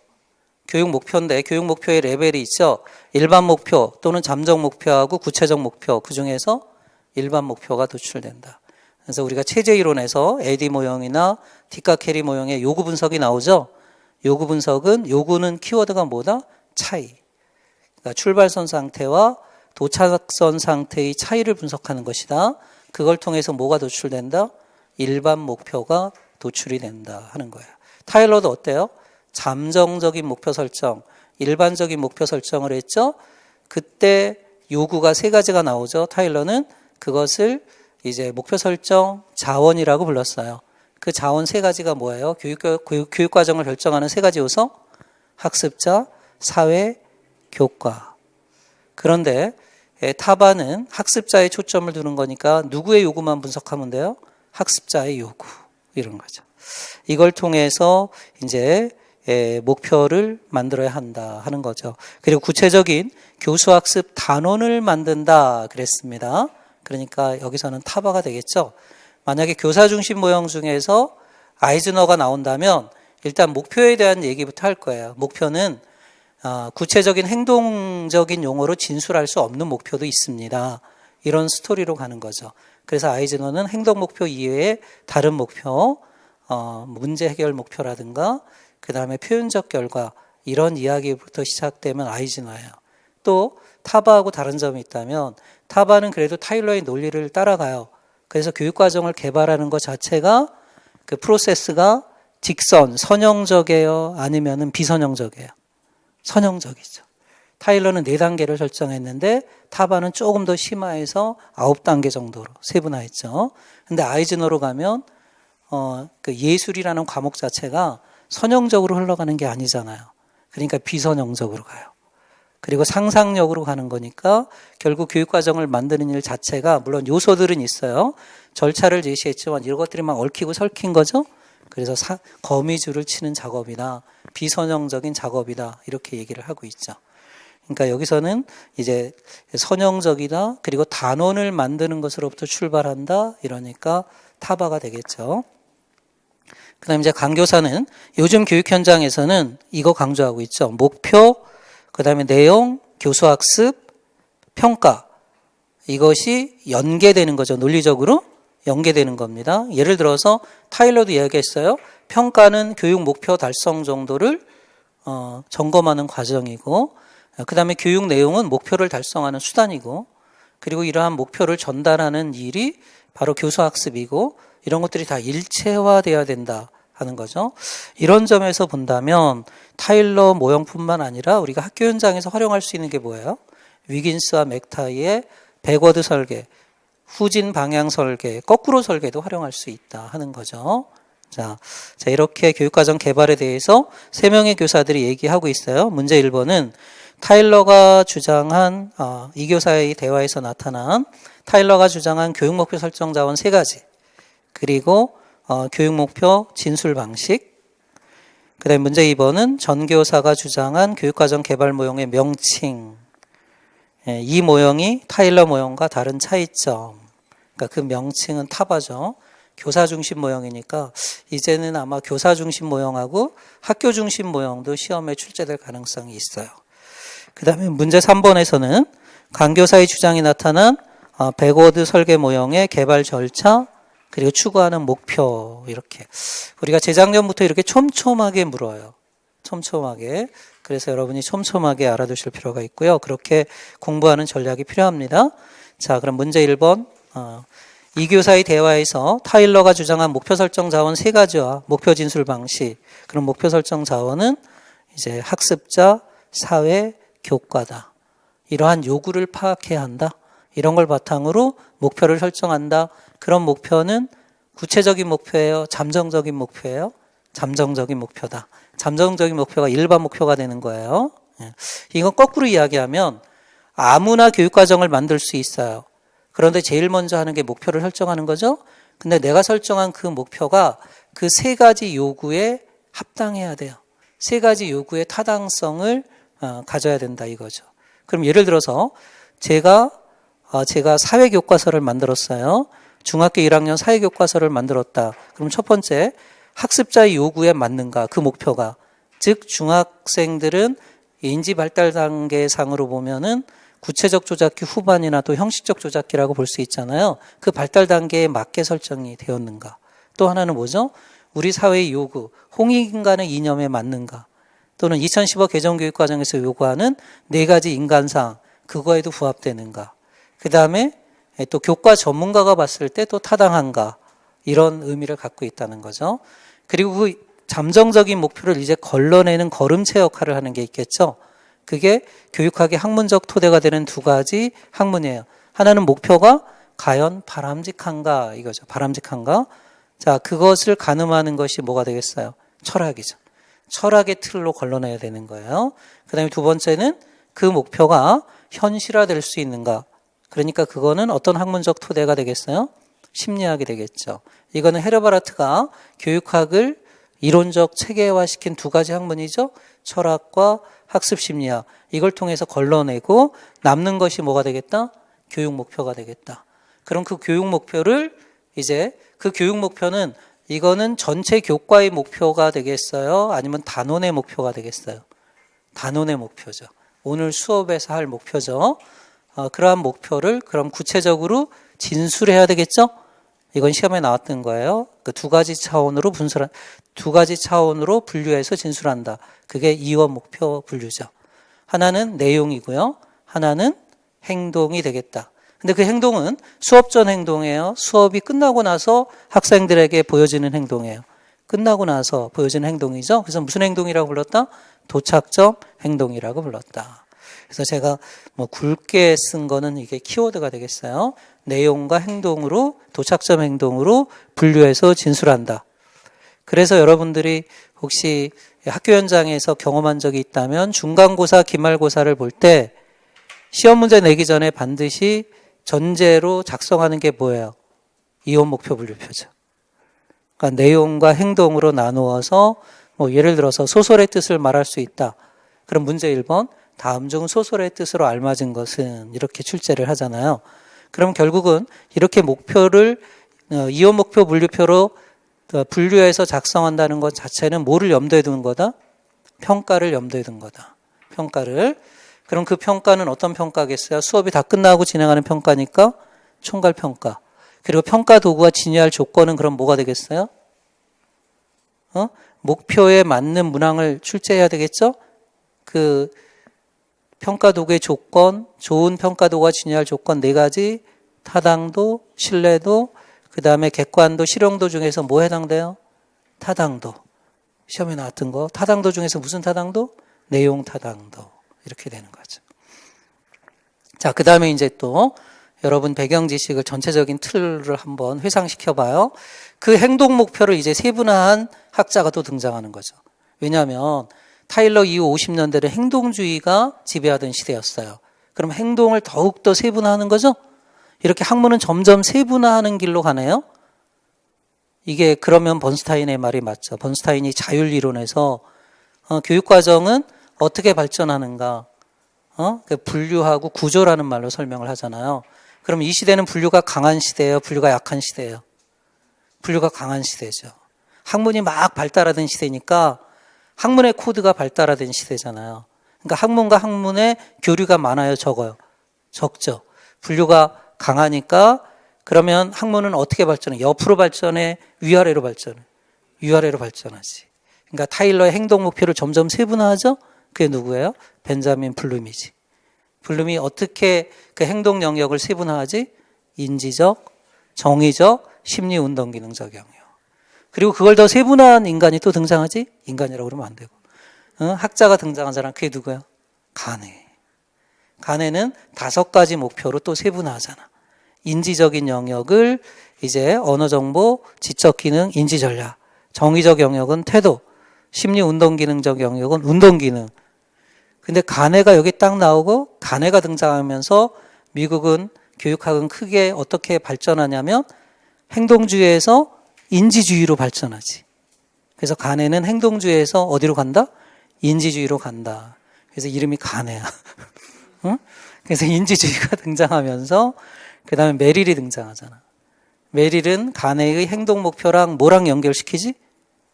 교육 목표인데 교육 목표의 레벨이 있죠. 일반 목표 또는 잠정 목표하고 구체적 목표, 그 중에서 일반 목표가 도출된다. 그래서 우리가 체제 이론에서 에디 모형이나 디카 캐리 모형의 요구 분석이 나오죠. 요구 분석은 요구는 키워드가 뭐다? 차이. 그러니까 출발선 상태와 도착선 상태의 차이를 분석하는 것이다. 그걸 통해서 뭐가 도출된다? 일반 목표가 도출이 된다 하는 거예요. 타일러도 어때요? 잠정적인 목표 설정, 일반적인 목표 설정을 했죠. 그때 요구가 세 가지가 나오죠. 타일러는 그것을 이제 목표 설정 자원이라고 불렀어요. 그 자원 세 가지가 뭐예요? 교육 과정을 결정하는 세 가지 요소? 학습자, 사회, 교과. 그런데 타바는 학습자에 초점을 두는 거니까 누구의 요구만 분석하면 돼요? 학습자의 요구. 이런 거죠. 이걸 통해서 이제 목표를 만들어야 한다 하는 거죠. 그리고 구체적인 교수학습 단원을 만든다 그랬습니다. 그러니까 여기서는 타바가 되겠죠. 만약에 교사 중심 모형 중에서 아이즈너가 나온다면 일단 목표에 대한 얘기부터 할 거예요. 목표는 구체적인 행동적인 용어로 진술할 수 없는 목표도 있습니다. 이런 스토리로 가는 거죠. 그래서 아이즈너는 행동 목표 이외에 다른 목표, 문제 해결 목표라든가 그 다음에 표현적 결과 이런 이야기부터 시작되면 아이즈너예요. 또 타바하고 다른 점이 있다면 타바는 그래도 타일러의 논리를 따라가요. 그래서 교육과정을 개발하는 것 자체가 그 프로세스가 직선, 선형적이에요? 아니면은 비선형적이에요? 선형적이죠. 타일러는 4단계를 설정했는데 타바는 조금 더 심화해서 9단계 정도로 세분화했죠. 근데 아이즈너로 가면 그 예술이라는 과목 자체가 선형적으로 흘러가는 게 아니잖아요. 그러니까 비선형적으로 가요. 그리고 상상력으로 가는 거니까 결국 교육과정을 만드는 일 자체가 물론 요소들은 있어요. 절차를 제시했지만 이런 것들이 막 얽히고 설킨 거죠. 그래서 거미줄을 치는 작업이다. 비선형적인 작업이다. 이렇게 얘기를 하고 있죠. 그러니까 여기서는 이제 선형적이다. 그리고 단원을 만드는 것으로부터 출발한다. 이러니까 타바가 되겠죠. 그 다음에 이제 강교사는 요즘 교육 현장에서는 이거 강조하고 있죠. 목표, 그 다음에 내용, 교수학습, 평가. 이것이 연계되는 거죠. 논리적으로 연계되는 겁니다. 예를 들어서 타일러도 이야기했어요. 평가는 교육 목표 달성 정도를 점검하는 과정이고, 그 다음에 교육 내용은 목표를 달성하는 수단이고, 그리고 이러한 목표를 전달하는 일이 바로 교수학습이고, 이런 것들이 다 일체화되어야 된다 하는 거죠. 이런 점에서 본다면 타일러 모형뿐만 아니라 우리가 학교 현장에서 활용할 수 있는 게 뭐예요? 위긴스와 맥타이의 백워드 설계, 후진 방향 설계, 거꾸로 설계도 활용할 수 있다 하는 거죠. 자, 이렇게 교육과정 개발에 대해서 3명의 교사들이 얘기하고 있어요. 문제 1번은 타일러가 주장한 이 교사의 대화에서 나타난 타일러가 주장한 교육목표 설정 자원 3가지, 그리고 교육목표 진술 방식, 그 다음에 문제 2번은 전교사가 주장한 교육과정 개발 모형의 명칭, 이 모형이 타일러 모형과 다른 차이점, 그러니까 그 명칭은 타바죠. 교사 중심 모형이니까 이제는 아마 교사 중심 모형하고 학교 중심 모형도 시험에 출제될 가능성이 있어요. 그 다음에 문제 3번에서는 강교사의 주장이 나타난 백워드 설계 모형의 개발 절차, 그리고 추구하는 목표, 이렇게 우리가 재작년부터 이렇게 촘촘하게 물어요. 촘촘하게. 그래서 여러분이 촘촘하게 알아두실 필요가 있고요. 그렇게 공부하는 전략이 필요합니다. 자, 그럼 문제 1번. 이 교사의 대화에서 타일러가 주장한 목표 설정 자원 3가지와 목표 진술 방식. 그럼 목표 설정 자원은 이제 학습자, 사회, 교과다. 이러한 요구를 파악해야 한다. 이런 걸 바탕으로 목표를 설정한다. 그런 목표는 구체적인 목표예요? 잠정적인 목표예요? 잠정적인 목표다. 잠정적인 목표가 일반 목표가 되는 거예요. 이건 거꾸로 이야기하면 아무나 교육과정을 만들 수 있어요. 그런데 제일 먼저 하는 게 목표를 설정하는 거죠. 근데 내가 설정한 그 목표가 그 3가지 요구에 합당해야 돼요. 3가지 요구의 타당성을 가져야 된다 이거죠. 그럼 예를 들어서 제가 사회교과서를 만들었어요. 중학교 1학년 사회교과서를 만들었다. 그럼 첫 번째, 학습자의 요구에 맞는가, 그 목표가. 즉 중학생들은 인지 발달 단계상으로 보면은 구체적 조작기 후반이나 또 형식적 조작기라고 볼 수 있잖아요. 그 발달 단계에 맞게 설정이 되었는가. 또 하나는 뭐죠? 우리 사회의 요구, 홍익인간의 이념에 맞는가. 또는 2015 개정교육과정에서 요구하는 4가지 인간상, 그거에도 부합되는가. 그 다음에 또 교과 전문가가 봤을 때 또 타당한가. 이런 의미를 갖고 있다는 거죠. 그리고 그 잠정적인 목표를 이제 걸러내는 걸음체 역할을 하는 게 있겠죠. 그게 교육학의 학문적 토대가 되는 2가지 학문이에요. 하나는 목표가 과연 바람직한가 이거죠. 바람직한가. 자, 그것을 가늠하는 것이 뭐가 되겠어요? 철학이죠. 철학의 틀로 걸러내야 되는 거예요. 그 다음에 2번째는 그 목표가 현실화될 수 있는가. 그러니까 그거는 어떤 학문적 토대가 되겠어요? 심리학이 되겠죠. 이거는 헤르바라트가 교육학을 이론적 체계화시킨 2가지 학문이죠. 철학과 학습심리학. 이걸 통해서 걸러내고 남는 것이 뭐가 되겠다? 교육 목표가 되겠다. 그럼 그 교육 목표를 이제 그 교육 목표는 이거는 전체 교과의 목표가 되겠어요? 아니면 단원의 목표가 되겠어요? 단원의 목표죠. 오늘 수업에서 할 목표죠. 그러한 목표를 그럼 구체적으로 진술해야 되겠죠? 이건 시험에 나왔던 거예요. 그 2가지 차원으로 2가지 차원으로 분류해서 진술한다. 그게 2원 목표 분류죠. 하나는 내용이고요. 하나는 행동이 되겠다. 근데 그 행동은 수업 전 행동이에요. 수업이 끝나고 나서 학생들에게 보여지는 행동이에요. 끝나고 나서 보여지는 행동이죠. 그래서 무슨 행동이라고 불렀다? 도착점 행동이라고 불렀다. 그래서 제가 굵게 쓴 거는 이게 키워드가 되겠어요. 내용과 행동으로, 도착점 행동으로 분류해서 진술한다. 그래서 여러분들이 혹시 학교 현장에서 경험한 적이 있다면 중간고사, 기말고사를 볼 때 시험 문제 내기 전에 반드시 전제로 작성하는 게 뭐예요? 이원 목표 분류표죠. 그러니까 내용과 행동으로 나누어서 예를 들어서 소설의 뜻을 말할 수 있다. 그럼 문제 1번, 다음 중 소설의 뜻으로 알맞은 것은 이렇게 출제를 하잖아요. 그럼 결국은 이렇게 목표를 이온 목표 분류표로 분류해서 작성한다는 것 자체는 뭐를 염두에 둔 거다? 평가를 염두에 둔 거다. 평가를. 그럼 그 평가는 어떤 평가겠어요? 수업이 다 끝나고 진행하는 평가니까 총괄 평가. 그리고 평가 도구가 진위할 조건은 그럼 뭐가 되겠어요? 목표에 맞는 문항을 출제해야 되겠죠? 그 평가 도구의 조건, 좋은 평가 도구가 진위할 조건 4가지, 타당도, 신뢰도, 그 다음에 객관도, 실용도 중에서 뭐 해당돼요? 타당도. 시험에 나왔던 거. 타당도 중에서 무슨 타당도? 내용 타당도. 이렇게 되는 거죠. 자, 그 다음에 이제 또 여러분 배경 지식을 전체적인 틀을 한번 회상시켜 봐요. 그 행동 목표를 이제 세분화한 학자가 또 등장하는 거죠. 왜냐하면 타일러 이후 50년대는 행동주의가 지배하던 시대였어요. 그럼 행동을 더욱더 세분화하는 거죠? 이렇게 학문은 점점 세분화하는 길로 가네요. 이게 그러면 번스타인의 말이 맞죠. 번스타인이 자율이론에서 교육과정은 어떻게 발전하는가, 분류하고 구조라는 말로 설명을 하잖아요. 그럼 이 시대는 분류가 강한 시대예요? 분류가 약한 시대예요? 분류가 강한 시대죠. 학문이 막 발달하던 시대니까 학문의 코드가 발달하던 시대잖아요. 그러니까 학문과 학문의 교류가 많아요? 적어요? 적죠. 분류가 강하니까 그러면 학문은 어떻게 발전해? 옆으로 발전해? 위아래로 발전해? 위아래로 발전하지. 그러니까 타일러의 행동 목표를 점점 세분화하죠? 그게 누구예요? 벤자민 블룸이지. 블룸이 어떻게 그 행동 영역을 세분화하지? 인지적, 정의적, 심리 운동 기능적 영역. 그리고 그걸 더 세분화한 인간이 또 등장하지? 인간이라고 그러면 안 되고. 학자가 등장한 사람 그게 누구야? 가네. 가네는 5가지 목표로 또 세분화하잖아. 인지적인 영역을 이제 언어 정보, 지적 기능, 인지 전략. 정의적 영역은 태도, 심리 운동 기능적 영역은 운동 기능. 근데 가네가 여기 딱 나오고 가네가 등장하면서 미국은 교육학은 크게 어떻게 발전하냐면 행동주의에서 인지주의로 발전하지. 그래서 가네는 행동주의에서 어디로 간다? 인지주의로 간다. 그래서 이름이 가네야. 응? 그래서 인지주의가 등장하면서 그 다음에 메릴이 등장하잖아. 메릴은 가네의 행동 목표랑 뭐랑 연결시키지?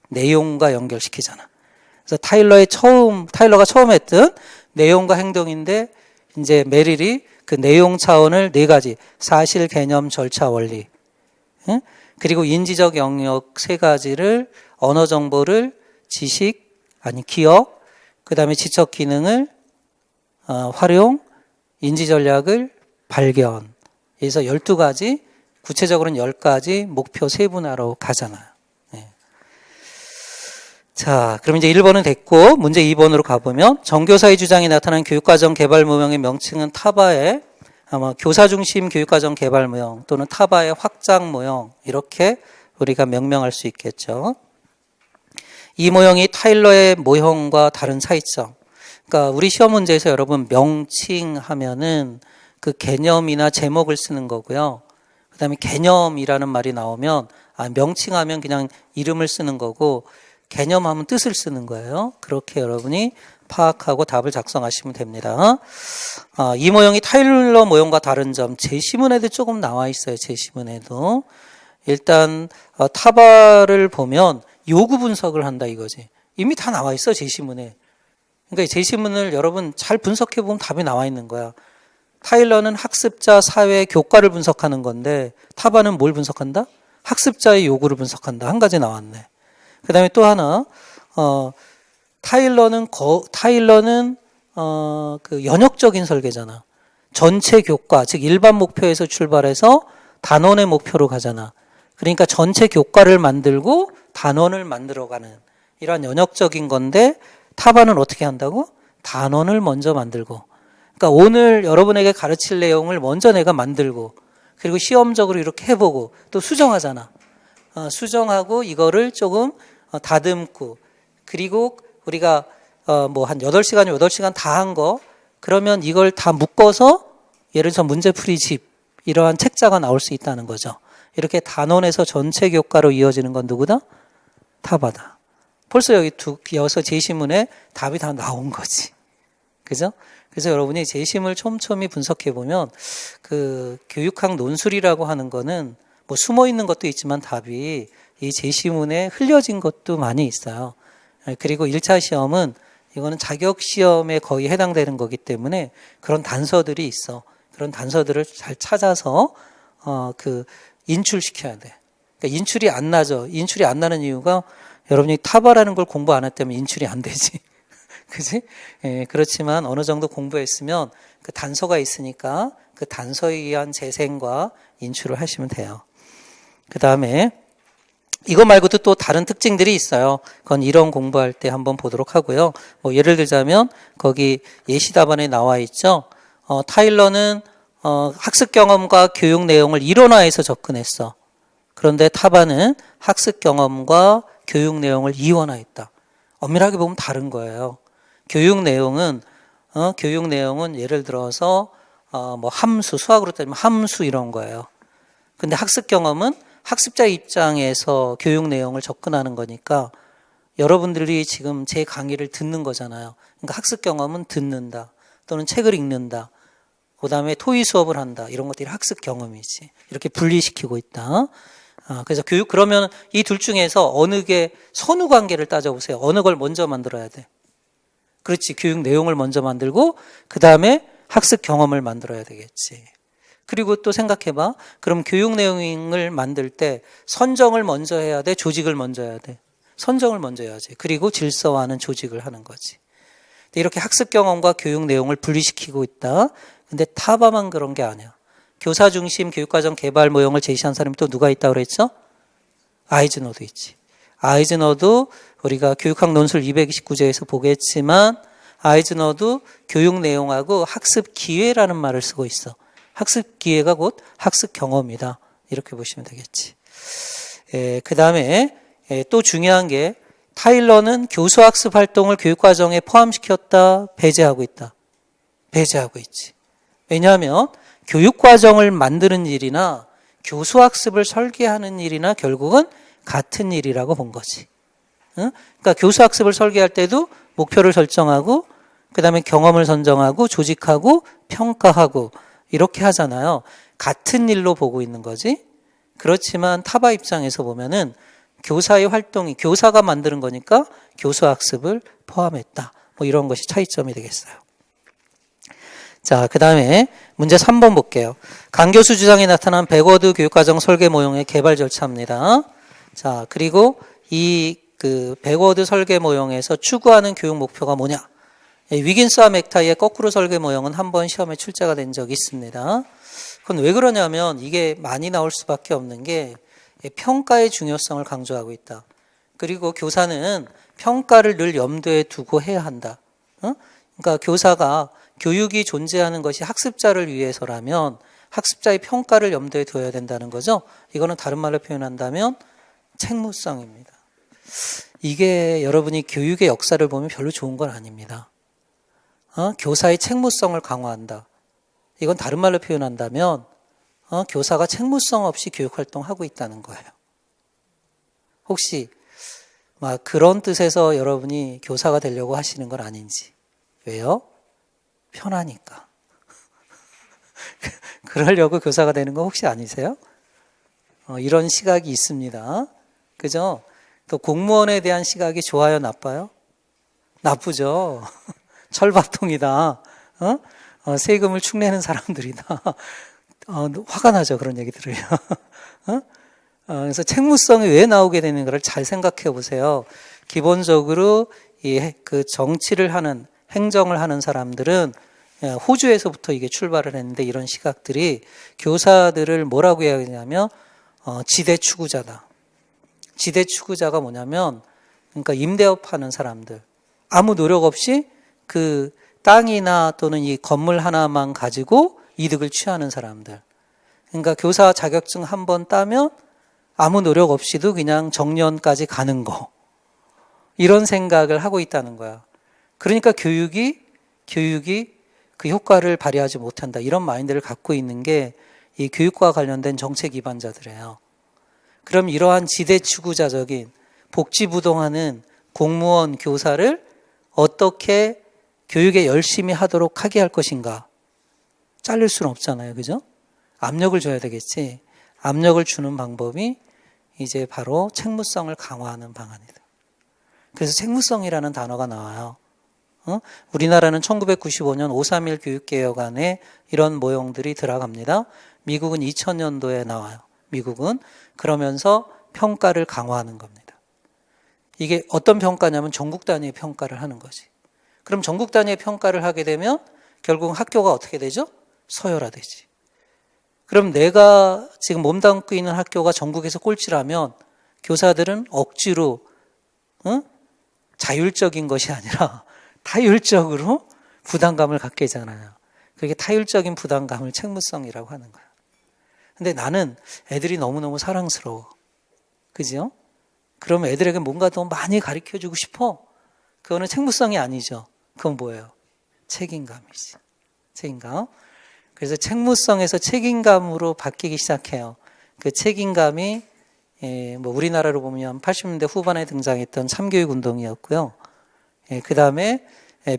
내용과 연결시키잖아. 그래서 타일러가 처음 했던 내용과 행동인데 이제 메릴이 그 내용 차원을 4가지 사실, 개념, 절차, 원리, 응? 그리고 인지적 영역 3가지를 언어 정보를 지식, 기억, 그 다음에 지적 기능을 활용, 인지 전략을 발견. 그래서 12가지, 구체적으로는 10가지 목표 세분화로 가잖아요. 네. 자, 그럼 이제 1번은 됐고 문제 2번으로 가보면 정교사의 주장이 나타난 교육과정 개발 모형의 명칭은 타바의 아마 교사 중심 교육과정 개발 모형 또는 타바의 확장 모형 이렇게 우리가 명명할 수 있겠죠. 이 모형이 타일러의 모형과 다른 차이점. 그러니까 우리 시험 문제에서 여러분 명칭하면은 그 개념이나 제목을 쓰는 거고요. 그 다음에 개념이라는 말이 나오면 명칭하면 그냥 이름을 쓰는 거고 개념하면 뜻을 쓰는 거예요. 그렇게 여러분이 파악하고 답을 작성하시면 됩니다. 이 모형이 타일러 모형과 다른 점 제시문에도 조금 나와 있어요. 제시문에도 일단 타바를 보면 요구 분석을 한다 이거지. 이미 다 나와 있어 제시문에. 그러니까 제시문을 여러분 잘 분석해 보면 답이 나와 있는 거야. 타일러는 학습자, 사회, 교과를 분석하는 건데 타바는 뭘 분석한다? 학습자의 요구를 분석한다. 한 가지 나왔네. 그 다음에 또 하나 타일러는 그 연역적인 설계잖아. 전체 교과, 즉 일반 목표에서 출발해서 단원의 목표로 가잖아. 그러니까 전체 교과를 만들고 단원을 만들어가는 이러한 연역적인 건데 타바는 어떻게 한다고? 단원을 먼저 만들고 그러니까 오늘 여러분에게 가르칠 내용을 먼저 내가 만들고 그리고 시험적으로 이렇게 해보고 또 수정하잖아. 수정하고 이거를 조금 다듬고 그리고 우리가 뭐 한 8시간이면 8시간 다 한 거 그러면 이걸 다 묶어서 예를 들어서 문제풀이집 이러한 책자가 나올 수 있다는 거죠. 이렇게 단원에서 전체 교과로 이어지는 건 누구다? 타바다. 벌써 여기 여기서 제시문에 답이 다 나온 거지. 그죠? 그래서 여러분이 재심을 촘촘히 분석해 보면 그 교육학 논술이라고 하는 거는 뭐 숨어 있는 것도 있지만 답이 이 재시문에 흘려진 것도 많이 있어요. 그리고 1차 시험은 이거는 자격 시험에 거의 해당되는 거기 때문에 그런 단서들이 있어. 그런 단서들을 잘 찾아서 인출시켜야 돼. 그러니까 인출이 안 나죠. 인출이 안 나는 이유가 여러분이 타바라는 걸 공부 안 했다면 인출이 안 되지. 그지? 예, 그렇지만 어느 정도 공부했으면 그 단서가 있으니까 그 단서에 의한 재생과 인출을 하시면 돼요. 그 다음에 이거 말고도 또 다른 특징들이 있어요. 그건 이론 공부할 때 한번 보도록 하고요. 뭐 예를 들자면 거기 예시 답안에 나와 있죠. 타일러는 학습 경험과 교육 내용을 이론화해서 접근했어. 그런데 타바는 학습 경험과 교육 내용을 이원화했다. 엄밀하게 보면 다른 거예요. 교육 내용은 예를 들어서 뭐 함수, 수학으로 따지면 함수 이런 거예요. 근데 학습 경험은 학습자 입장에서 교육 내용을 접근하는 거니까 여러분들이 지금 제 강의를 듣는 거잖아요. 그러니까 학습 경험은 듣는다 또는 책을 읽는다. 그 다음에 토의 수업을 한다. 이런 것들이 학습 경험이지. 이렇게 분리시키고 있다. 그래서 그러면 이 둘 중에서 어느 게 선후 관계를 따져보세요. 어느 걸 먼저 만들어야 돼? 그렇지. 교육 내용을 먼저 만들고 그 다음에 학습 경험을 만들어야 되겠지. 그리고 또 생각해봐. 그럼 교육 내용을 만들 때 선정을 먼저 해야 돼? 조직을 먼저 해야 돼? 선정을 먼저 해야지. 그리고 질서화하는 조직을 하는 거지. 이렇게 학습 경험과 교육 내용을 분리시키고 있다. 근데 타바만 그런 게 아니야. 교사 중심 교육과정 개발 모형을 제시한 사람이 또 누가 있다고 그랬죠? 아이즈너도 있지. 아이즈너도 우리가 교육학 논술 229제에서 보겠지만 아이즈너도 교육 내용하고 학습 기회라는 말을 쓰고 있어. 학습 기회가 곧 학습 경험이다. 이렇게 보시면 되겠지. 그 다음에 또 중요한 게 타일러는 교수학습 활동을 교육과정에 포함시켰다, 배제하고 있다. 배제하고 있지. 왜냐하면 교육과정을 만드는 일이나 교수학습을 설계하는 일이나 결국은 같은 일이라고 본 거지. 그러니까 교수학습을 설계할 때도 목표를 설정하고 그 다음에 경험을 선정하고 조직하고 평가하고 이렇게 하잖아요. 같은 일로 보고 있는 거지. 그렇지만 타바 입장에서 보면은 교사의 활동이 교사가 만드는 거니까 교수학습을 포함했다. 뭐 이런 것이 차이점이 되겠어요. 자, 그 다음에 문제 3번 볼게요. 강 교수 주장이 나타난 백워드 교육과정 설계 모형의 개발 절차입니다. 자, 그리고 이 백워드 설계 모형에서 추구하는 교육 목표가 뭐냐? 위긴스와 맥타이의 거꾸로 설계 모형은 한번 시험에 출제가 된 적이 있습니다. 그건 왜 그러냐면 이게 많이 나올 수밖에 없는 게 평가의 중요성을 강조하고 있다. 그리고 교사는 평가를 늘 염두에 두고 해야 한다. 그러니까 교사가 교육이 존재하는 것이 학습자를 위해서라면 학습자의 평가를 염두에 둬야 된다는 거죠. 이거는 다른 말로 표현한다면 책무성입니다. 이게 여러분이 교육의 역사를 보면 별로 좋은 건 아닙니다. 교사의 책무성을 강화한다. 이건 다른 말로 표현한다면 교사가 책무성 없이 교육활동하고 있다는 거예요. 혹시 막 그런 뜻에서 여러분이 교사가 되려고 하시는 건 아닌지. 왜요? 편하니까. 그러려고 교사가 되는 거 혹시 아니세요? 이런 시각이 있습니다. 그죠? 또 공무원에 대한 시각이 좋아요, 나빠요? 나쁘죠. 철밥통이다. 세금을 축내는 사람들이다. 화가 나죠, 그런 얘기 들으면. 그래서 책무성이 왜 나오게 되는가를 잘 생각해 보세요. 기본적으로 그 정치를 하는, 행정을 하는 사람들은 호주에서부터 이게 출발을 했는데 이런 시각들이 교사들을 뭐라고 해야 되냐면 지대 추구자다. 지대 추구자가 뭐냐면 그러니까 임대업 하는 사람들. 아무 노력 없이 그 땅이나 또는 이 건물 하나만 가지고 이득을 취하는 사람들. 그러니까 교사 자격증 한번 따면 아무 노력 없이도 그냥 정년까지 가는 거. 이런 생각을 하고 있다는 거야. 그러니까 교육이 그 효과를 발휘하지 못한다. 이런 마인드를 갖고 있는 게 이 교육과 관련된 정책 기반자들이에요. 그럼 이러한 지대 추구자적인 복지부동하는 공무원 교사를 어떻게 교육에 열심히 하도록 하게 할 것인가? 자를 수는 없잖아요. 그죠? 압력을 줘야 되겠지. 압력을 주는 방법이 이제 바로 책무성을 강화하는 방안이다. 그래서 책무성이라는 단어가 나와요. 우리나라는 1995년 5.3.1 교육개혁 안에 이런 모형들이 들어갑니다. 미국은 2000년도에 나와요. 미국은 그러면서 평가를 강화하는 겁니다. 이게 어떤 평가냐면 전국 단위의 평가를 하는 거지. 그럼 전국 단위의 평가를 하게 되면 결국 학교가 어떻게 되죠? 서열화되지. 그럼 내가 지금 몸담고 있는 학교가 전국에서 꼴찌라면 교사들은 억지로 자율적인 것이 아니라 타율적으로 부담감을 갖게 되잖아요. 그게 타율적인 부담감을 책무성이라고 하는 거예요. 근데 나는 애들이 너무너무 사랑스러워. 그죠? 그럼 애들에게 뭔가 더 많이 가르쳐주고 싶어. 그거는 책무성이 아니죠. 그건 뭐예요? 책임감이지. 책임감. 그래서 책무성에서 책임감으로 바뀌기 시작해요. 그 책임감이 뭐 우리나라로 보면 80년대 후반에 등장했던 참교육 운동이었고요. 그 다음에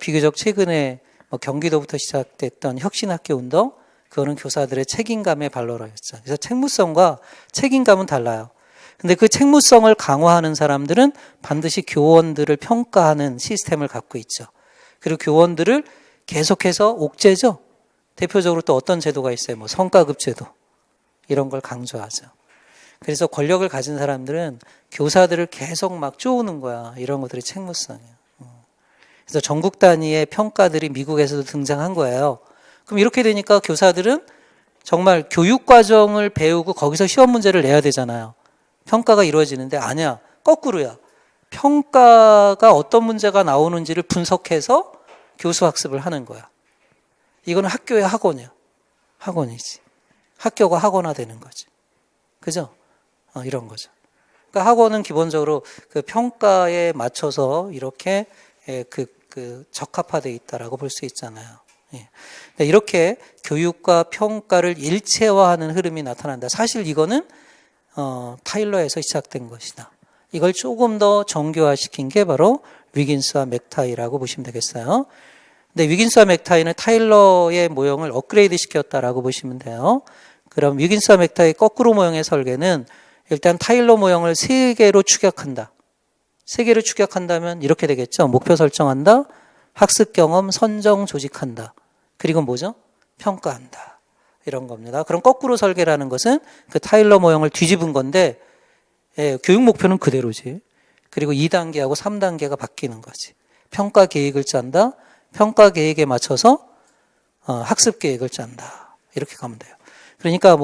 비교적 최근에 뭐 경기도부터 시작됐던 혁신학교 운동, 그거는 교사들의 책임감의 발로라였죠. 그래서 책무성과 책임감은 달라요. 근데 그 책무성을 강화하는 사람들은 반드시 교원들을 평가하는 시스템을 갖고 있죠. 그리고 교원들을 계속해서 옥죄죠. 대표적으로 또 어떤 제도가 있어요? 뭐 성과급 제도. 이런 걸 강조하죠. 그래서 권력을 가진 사람들은 교사들을 계속 막 쪼우는 거야. 이런 것들이 책무성이에요. 그래서 전국 단위의 평가들이 미국에서도 등장한 거예요. 그럼 이렇게 되니까 교사들은 정말 교육 과정을 배우고 거기서 시험 문제를 내야 되잖아요. 평가가 이루어지는데 아니야. 거꾸로야. 평가가 어떤 문제가 나오는지를 분석해서 교수 학습을 하는 거야. 이거는 학교의 학원이야. 학원이지. 학교가 학원화되는 거지. 그죠? 이런 거죠. 그러니까 학원은 기본적으로 그 평가에 맞춰서 이렇게 적합화되어 있다라고 볼 수 있잖아요. 이렇게 교육과 평가를 일체화하는 흐름이 나타난다. 사실 이거는 타일러에서 시작된 것이다. 이걸 조금 더 정교화시킨 게 바로 위긴스와 맥타이라고 보시면 되겠어요. 근데 위긴스와 맥타이는 타일러의 모형을 업그레이드 시켰다라고 보시면 돼요. 그럼 위긴스와 맥타이 거꾸로 모형의 설계는 일단 타일러 모형을 3개로 축약한다. 3개로 축약한다면 이렇게 되겠죠. 목표 설정한다. 학습 경험 선정 조직한다. 그리고 뭐죠? 평가한다. 이런 겁니다. 그럼 거꾸로 설계라는 것은 그 타일러 모형을 뒤집은 건데 교육 목표는 그대로지. 그리고 2단계하고 3단계가 바뀌는 거지. 평가 계획을 짠다. 평가 계획에 맞춰서 학습 계획을 짠다. 이렇게 가면 돼요. 그러니까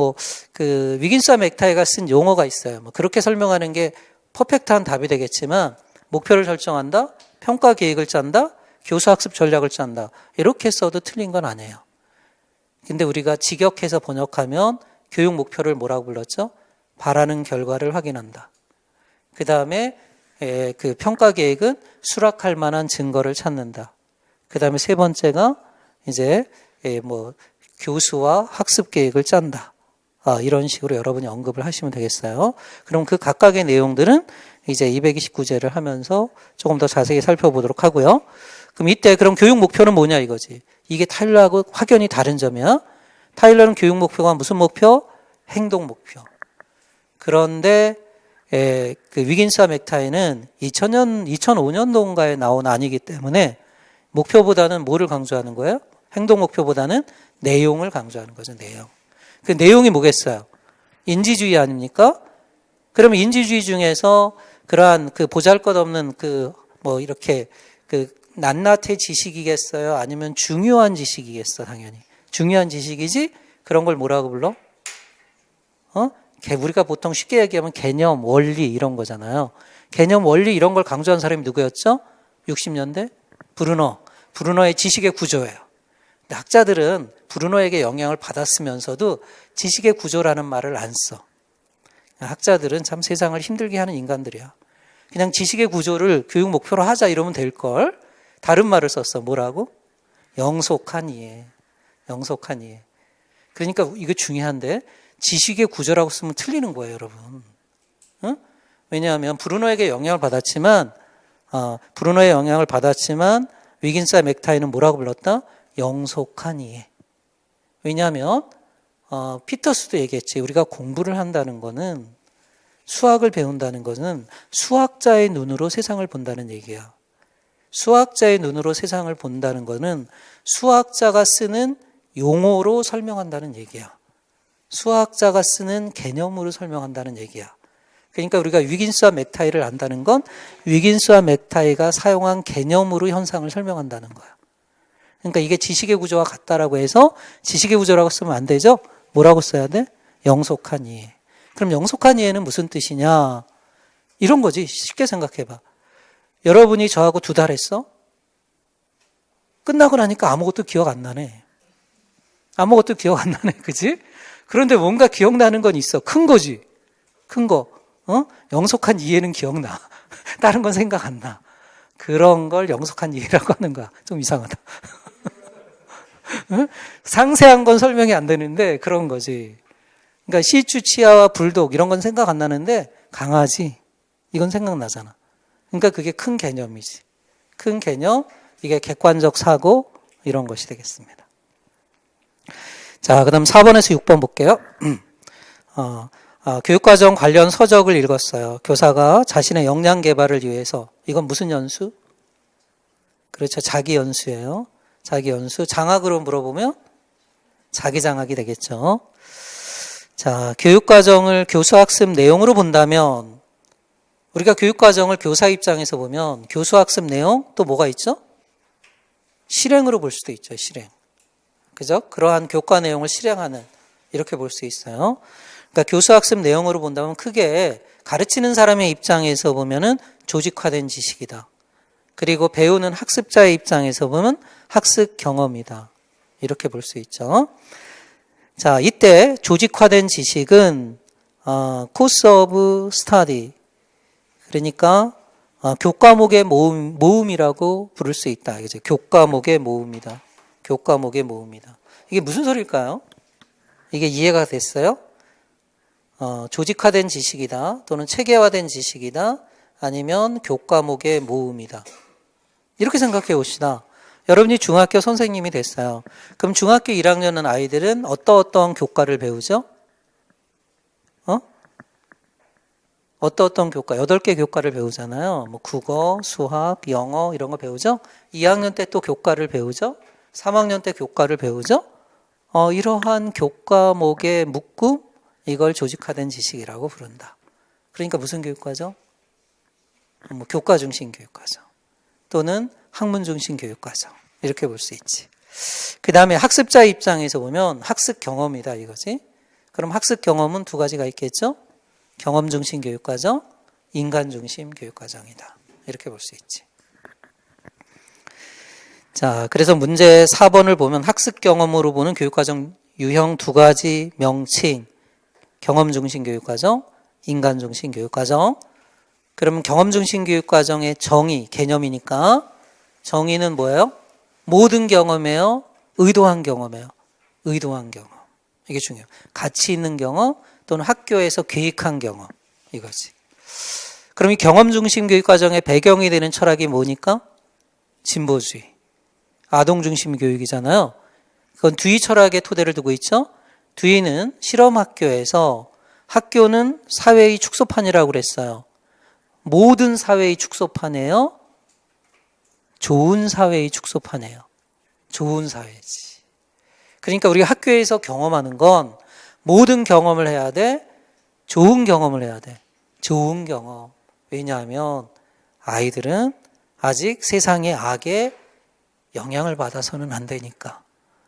그 위긴스와 맥타이가 쓴 용어가 있어요. 그렇게 설명하는 게 퍼펙트한 답이 되겠지만 목표를 설정한다, 평가 계획을 짠다, 교수 학습 전략을 짠다. 이렇게 써도 틀린 건 아니에요. 근데 우리가 직역해서 번역하면 교육 목표를 뭐라고 불렀죠? 바라는 결과를 확인한다. 그 다음에 그 평가 계획은 수락할 만한 증거를 찾는다. 그 다음에 3번째가 이제 교수와 학습 계획을 짠다. 이런 식으로 여러분이 언급을 하시면 되겠어요. 그럼 그 각각의 내용들은 이제 229제를 하면서 조금 더 자세히 살펴보도록 하고요. 그럼 이때 그럼 교육 목표는 뭐냐 이거지. 이게 타일러하고 확연히 다른 점이야. 타일러는 교육 목표가 무슨 목표? 행동 목표. 그런데 그 위긴스와 맥타이는 2005년도인가에 나온 안이기 때문에 목표보다는 뭐를 강조하는 거예요? 행동 목표보다는 내용을 강조하는 거죠. 내용. 그 내용이 뭐겠어요? 인지주의 아닙니까? 그러면 인지주의 중에서 그러한 그 보잘것없는 이렇게 낱낱의 지식이겠어요? 아니면 중요한 지식이겠어? 당연히 중요한 지식이지. 그런 걸 뭐라고 불러? 우리가 보통 쉽게 얘기하면 개념, 원리 이런 거잖아요. 개념, 원리 이런 걸 강조한 사람이 누구였죠? 60년대 브루너의 지식의 구조예요. 근데 학자들은 브루너에게 영향을 받았으면서도 지식의 구조라는 말을 안 써. 학자들은 참 세상을 힘들게 하는 인간들이야. 그냥 지식의 구조를 교육 목표로 하자 이러면 될 걸 다른 말을 썼어. 뭐라고? 영속한 이해. 영속한 이해. 그러니까 이거 중요한데 지식의 구조라고 쓰면 틀리는 거예요, 여러분. 응? 왜냐하면 브루너의 영향을 받았지만 위긴스와 맥타이는 뭐라고 불렀다? 영속한 이해. 왜냐하면 피터스도 얘기했지. 우리가 공부를 한다는 거는, 수학을 배운다는 것은 수학자의 눈으로 세상을 본다는 얘기야. 수학자의 눈으로 세상을 본다는 것은 수학자가 쓰는 용어로 설명한다는 얘기야. 수학자가 쓰는 개념으로 설명한다는 얘기야. 그러니까 우리가 위긴스와 맥타이를 안다는 건 위긴스와 맥타이가 사용한 개념으로 현상을 설명한다는 거야. 그러니까 이게 지식의 구조와 같다라고 해서 지식의 구조라고 쓰면 안 되죠? 뭐라고 써야 돼? 영속한 이해. 그럼 영속한 이해는 무슨 뜻이냐? 이런 거지. 쉽게 생각해봐. 여러분이 저하고 2달 했어? 끝나고 나니까 아무것도 기억 안 나네. 아무것도 기억 안 나네. 그지? 그런데 뭔가 기억나는 건 있어. 큰 거지. 큰 거. 영속한 이해는 기억나. 다른 건 생각 안 나. 그런 걸 영속한 이해라고 하는 거야. 좀 이상하다. 상세한 건 설명이 안 되는데 그런 거지. 그러니까 시추, 치아와 불독 이런 건 생각 안 나는데 강아지 이건 생각나잖아. 그러니까 그게 큰 개념이지. 큰 개념, 이게 객관적 사고 이런 것이 되겠습니다. 자, 그 다음 4번에서 6번 볼게요. 교육과정 관련 서적을 읽었어요. 교사가 자신의 역량 개발을 위해서. 이건 무슨 연수? 그렇죠. 자기 연수예요. 자기 연수. 장학으로 물어보면 자기 장학이 되겠죠. 자, 교육과정을 교수학습 내용으로 본다면 우리가 교육과정을 교사 입장에서 보면 교수학습 내용 또 뭐가 있죠? 실행으로 볼 수도 있죠. 실행. 그죠? 그러한 교과 내용을 실행하는 이렇게 볼 수 있어요. 그러니까 교수학습 내용으로 본다면 크게 가르치는 사람의 입장에서 보면은 조직화된 지식이다. 그리고 배우는 학습자의 입장에서 보면 학습 경험이다. 이렇게 볼 수 있죠. 자, 이때 조직화된 지식은 코스 오브 스터디, 그러니까 교과목의 모음이라고 부를 수 있다. 이제 교과목의 모음이다. 교과목의 모음이다. 이게 무슨 소리일까요? 이게 이해가 됐어요? 조직화된 지식이다. 또는 체계화된 지식이다. 아니면 교과목의 모음이다. 이렇게 생각해 봅시다. 여러분이 중학교 선생님이 됐어요. 그럼 중학교 1학년은 아이들은 어떤 교과를 배우죠? 어떤 교과? 8개 교과를 배우잖아요. 뭐 국어, 수학, 영어 이런 거 배우죠? 2학년 때 또 교과를 배우죠? 3학년 때 교과를 배우죠? 이러한 교과목의 묶음, 이걸 조직화된 지식이라고 부른다. 그러니까 무슨 교육과죠? 뭐 교과 중심 교육과죠. 또는 학문 중심 교육과죠. 이렇게 볼 수 있지. 그 다음에 학습자 입장에서 보면 학습 경험이다 이거지. 그럼 학습 경험은 2가지가 있겠죠? 경험 중심 교육과정, 인간 중심 교육과정이다. 이렇게 볼 수 있지. 자, 그래서 문제 4번을 보면 학습 경험으로 보는 교육과정 유형 2가지 명칭. 경험 중심 교육과정, 인간 중심 교육과정. 그러면 경험 중심 교육과정의 정의, 개념이니까 정의는 뭐예요? 모든 경험이에요? 의도한 경험이에요? 의도한 경험. 이게 중요해요. 가치 있는 경험 또는 학교에서 계획한 경험. 이거지. 그럼 이 경험 중심 교육과정의 배경이 되는 철학이 뭐니까? 진보주의. 아동 중심 교육이잖아요. 그건 듀이 철학의 토대를 두고 있죠. 듀이는 실험학교에서 학교는 사회의 축소판이라고 그랬어요. 모든 사회의 축소판이에요? 좋은 사회의 축소판이에요. 좋은 사회지. 그러니까 우리가 학교에서 경험하는 건 모든 경험을 해야 돼. 좋은 경험을 해야 돼. 좋은 경험. 왜냐하면 아이들은 아직 세상의 악에 영향을 받아서는 안 되니까.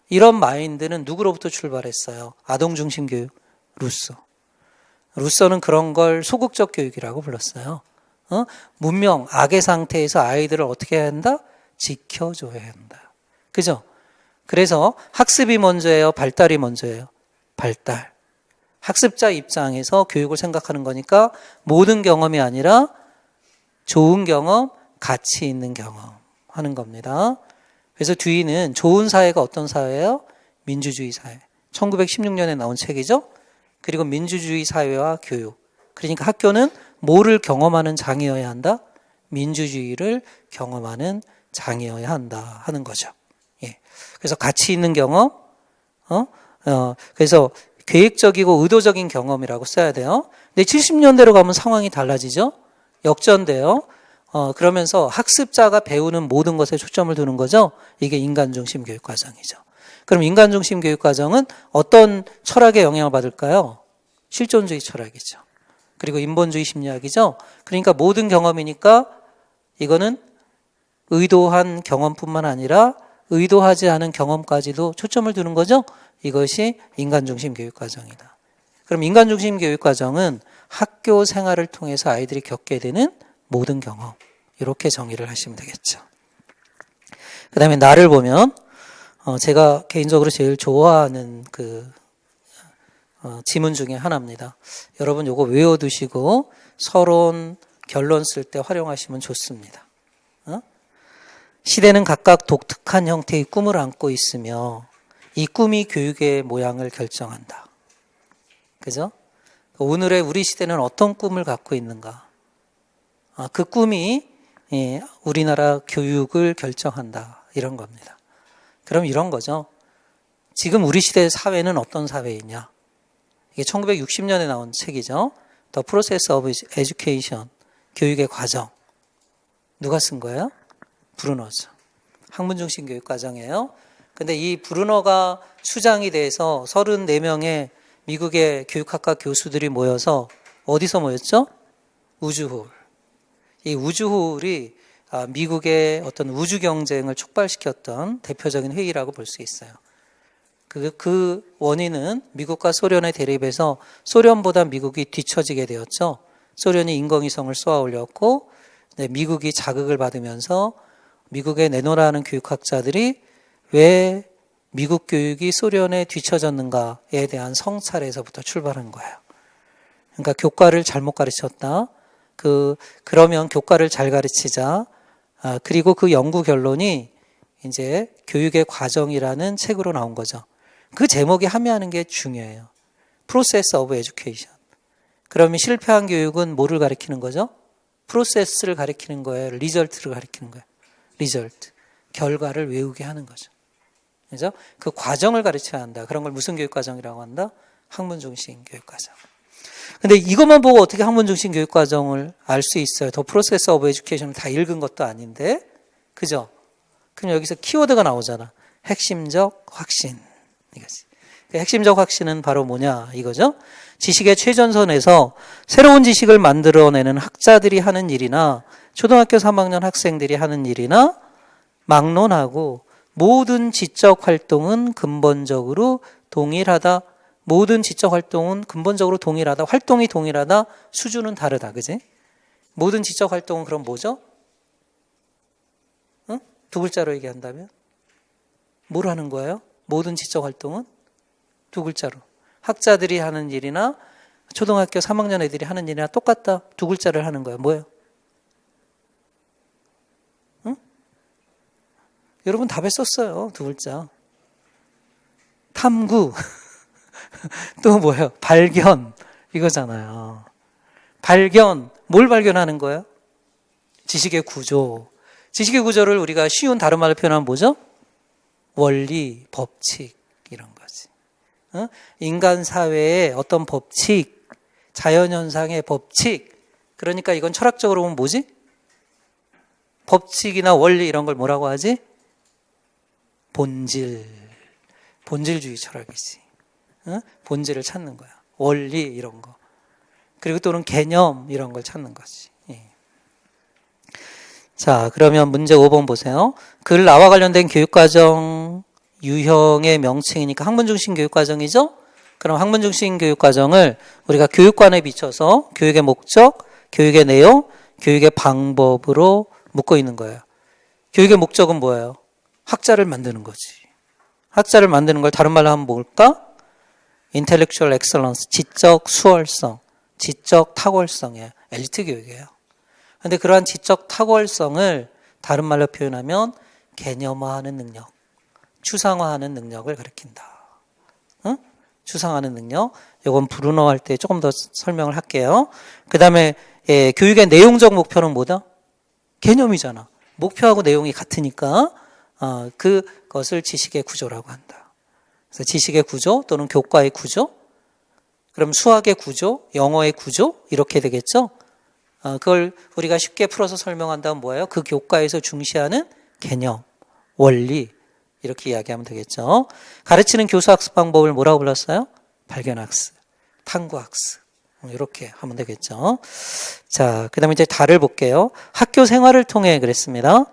이런 마인드는 누구로부터 출발했어요? 아동 중심 교육, 루소. 루소는 그런 걸 소극적 교육이라고 불렀어요. 문명, 악의 상태에서 아이들을 어떻게 해야 한다? 지켜줘야 한다. 그죠? 그래서 학습이 먼저예요? 발달이 먼저예요? 발달. 학습자 입장에서 교육을 생각하는 거니까 모든 경험이 아니라 좋은 경험, 가치 있는 경험 하는 겁니다. 그래서 듀이는 좋은 사회가 어떤 사회예요? 민주주의 사회. 1916년에 나온 책이죠. 그리고 민주주의 사회와 교육. 그러니까 학교는 뭐를 경험하는 장이어야 한다? 민주주의를 경험하는 장이어야 한다 하는 거죠. 예. 그래서 가치 있는 경험, 그래서 계획적이고 의도적인 경험이라고 써야 돼요. 근데 70년대로 가면 상황이 달라지죠. 역전돼요. 그러면서 학습자가 배우는 모든 것에 초점을 두는 거죠. 이게 인간중심 교육과정이죠. 그럼 인간중심 교육과정은 어떤 철학의 영향을 받을까요? 실존주의 철학이죠. 그리고 인본주의 심리학이죠. 그러니까 모든 경험이니까 이거는 의도한 경험뿐만 아니라 의도하지 않은 경험까지도 초점을 두는 거죠. 이것이 인간중심 교육과정이다. 그럼 인간중심 교육과정은 학교 생활을 통해서 아이들이 겪게 되는 모든 경험, 이렇게 정의를 하시면 되겠죠. 그 다음에 나를 보면 제가 개인적으로 제일 좋아하는 지문 중에 하나입니다. 여러분 요거 외워두시고 서론, 결론 쓸 때 활용하시면 좋습니다. 시대는 각각 독특한 형태의 꿈을 안고 있으며 이 꿈이 교육의 모양을 결정한다. 그죠? 오늘의 우리 시대는 어떤 꿈을 갖고 있는가? 그 꿈이 우리나라 교육을 결정한다. 이런 겁니다. 그럼 이런 거죠. 지금 우리 시대의 사회는 어떤 사회이냐? 이게 1960년에 나온 책이죠. The Process of Education, 교육의 과정. 누가 쓴 거예요? 브루너죠. 학문중심 교육과정이에요. 근데 이 브루너가 수장이 돼서 34명의 미국의 교육학과 교수들이 모여서 어디서 모였죠? 우주홀. 이 우주홀이 미국의 어떤 우주 경쟁을 촉발시켰던 대표적인 회의라고 볼 수 있어요. 그 원인은 미국과 소련의 대립에서 소련보다 미국이 뒤처지게 되었죠. 소련이 인공위성을 쏘아 올렸고 미국이 자극을 받으면서 미국에 내놓으라는 교육학자들이 왜 미국 교육이 소련에 뒤처졌는가에 대한 성찰에서부터 출발한 거예요. 그러니까 교과를 잘못 가르쳤다. 그러면 교과를 잘 가르치자. 그리고 그 연구 결론이 이제 교육의 과정이라는 책으로 나온 거죠. 그 제목이 함의하는 게 중요해요. Process of Education. 그러면 실패한 교육은 뭐를 가리키는 거죠? 프로세스를 가리키는 거예요. 리절트를 가리키는 거예요. 리절트. 결과를 외우게 하는 거죠. 그죠? 그 과정을 가르쳐야 한다. 그런 걸 무슨 교육과정이라고 한다? 학문중심 교육과정. 근데 이것만 보고 어떻게 학문중심 교육과정을 알 수 있어요? 더 프로세스 오브 에듀케이션을 다 읽은 것도 아닌데. 그죠? 그럼 여기서 키워드가 나오잖아. 핵심적 확신. 이거지. 핵심적 확신은 바로 뭐냐? 이거죠? 지식의 최전선에서 새로운 지식을 만들어내는 학자들이 하는 일이나 초등학교 3학년 학생들이 하는 일이나 막론하고 모든 지적 활동은 근본적으로 동일하다. 모든 지적 활동은 근본적으로 동일하다. 활동이 동일하다. 수준은 다르다. 그지? 모든 지적 활동은 그럼 뭐죠? 응? 두 글자로 얘기한다면? 뭘 하는 거예요? 모든 지적 활동은? 두 글자로. 학자들이 하는 일이나 초등학교 3학년 애들이 하는 일이나 똑같다. 두 글자를 하는 거예요. 뭐예요? 응? 여러분 답에 썼어요. 두 글자. 탐구. 또 뭐예요? 발견. 이거잖아요. 발견. 뭘 발견하는 거예요? 지식의 구조. 지식의 구조를 우리가 쉬운 다른 말로 표현하면 뭐죠? 원리, 법칙 이런 거지. 인간 사회의 어떤 법칙, 자연현상의 법칙. 그러니까 이건 철학적으로 보면 뭐지? 법칙이나 원리 이런 걸 뭐라고 하지? 본질. 본질주의 철학이지. 본질을 찾는 거야. 원리 이런 거. 그리고 또는 개념 이런 걸 찾는 거지. 예. 자, 그러면 문제 5번 보세요. 글 나와 관련된 교육과정 유형의 명칭이니까 학문중심 교육과정이죠? 그럼 학문중심 교육과정을 우리가 교육관에 비춰서 교육의 목적, 교육의 내용, 교육의 방법으로 묶고 있는 거예요. 교육의 목적은 뭐예요? 학자를 만드는 거지. 학자를 만드는 걸 다른 말로 하면 뭘까? Intellectual Excellence, 지적 수월성, 지적 탁월성이에요. 엘리트 교육이에요. 그런데 그러한 지적 탁월성을 다른 말로 표현하면 개념화하는 능력, 추상화하는 능력을 가리킨다. 응? 추상화하는 능력. 이건 브루너 할 때 조금 더 설명을 할게요. 그 다음에 교육의 내용적 목표는 뭐다? 개념이잖아. 목표하고 내용이 같으니까 그것을 지식의 구조라고 한다. 그래서 지식의 구조 또는 교과의 구조, 그럼 수학의 구조, 영어의 구조 이렇게 되겠죠. 그걸 우리가 쉽게 풀어서 설명한다면 뭐예요? 그 교과에서 중시하는 개념, 원리 이렇게 이야기하면 되겠죠. 가르치는 교수학습 방법을 뭐라고 불렀어요? 발견학습, 탐구학습 이렇게 하면 되겠죠. 자, 그 다음에 이제 다를 볼게요. 학교 생활을 통해 그랬습니다.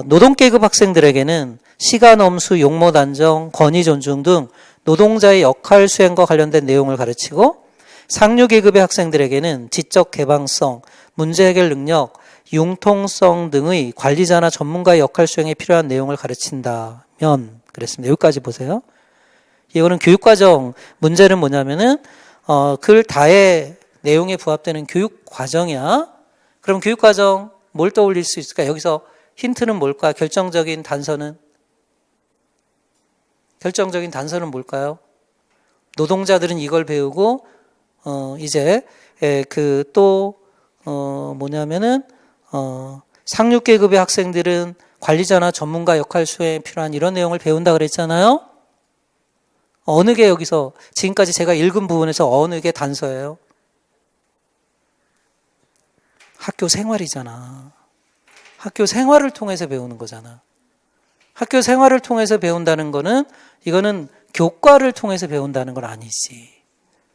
노동계급 학생들에게는 시간 엄수, 용모 단정, 권위 존중 등 노동자의 역할 수행과 관련된 내용을 가르치고 상류계급의 학생들에게는 지적 개방성, 문제 해결 능력, 융통성 등의 관리자나 전문가의 역할 수행에 필요한 내용을 가르친다면 그랬습니다. 여기까지 보세요. 이거는 교육과정 문제는 뭐냐면은 글 다의 내용에 부합되는 교육과정이야. 그럼 교육과정 뭘 떠올릴 수 있을까? 여기서 힌트는 뭘까? 결정적인 단서는 뭘까요? 노동자들은 이걸 배우고 이제 뭐냐면은 상류계급의 학생들은 관리자나 전문가 역할 수행에 필요한 이런 내용을 배운다 그랬잖아요. 어느 게 여기서 지금까지 제가 읽은 부분에서 어느 게 단서예요? 학교 생활이잖아. 학교 생활을 통해서 배우는 거잖아. 학교 생활을 통해서 배운다는 거는 이거는 교과를 통해서 배운다는 건 아니지.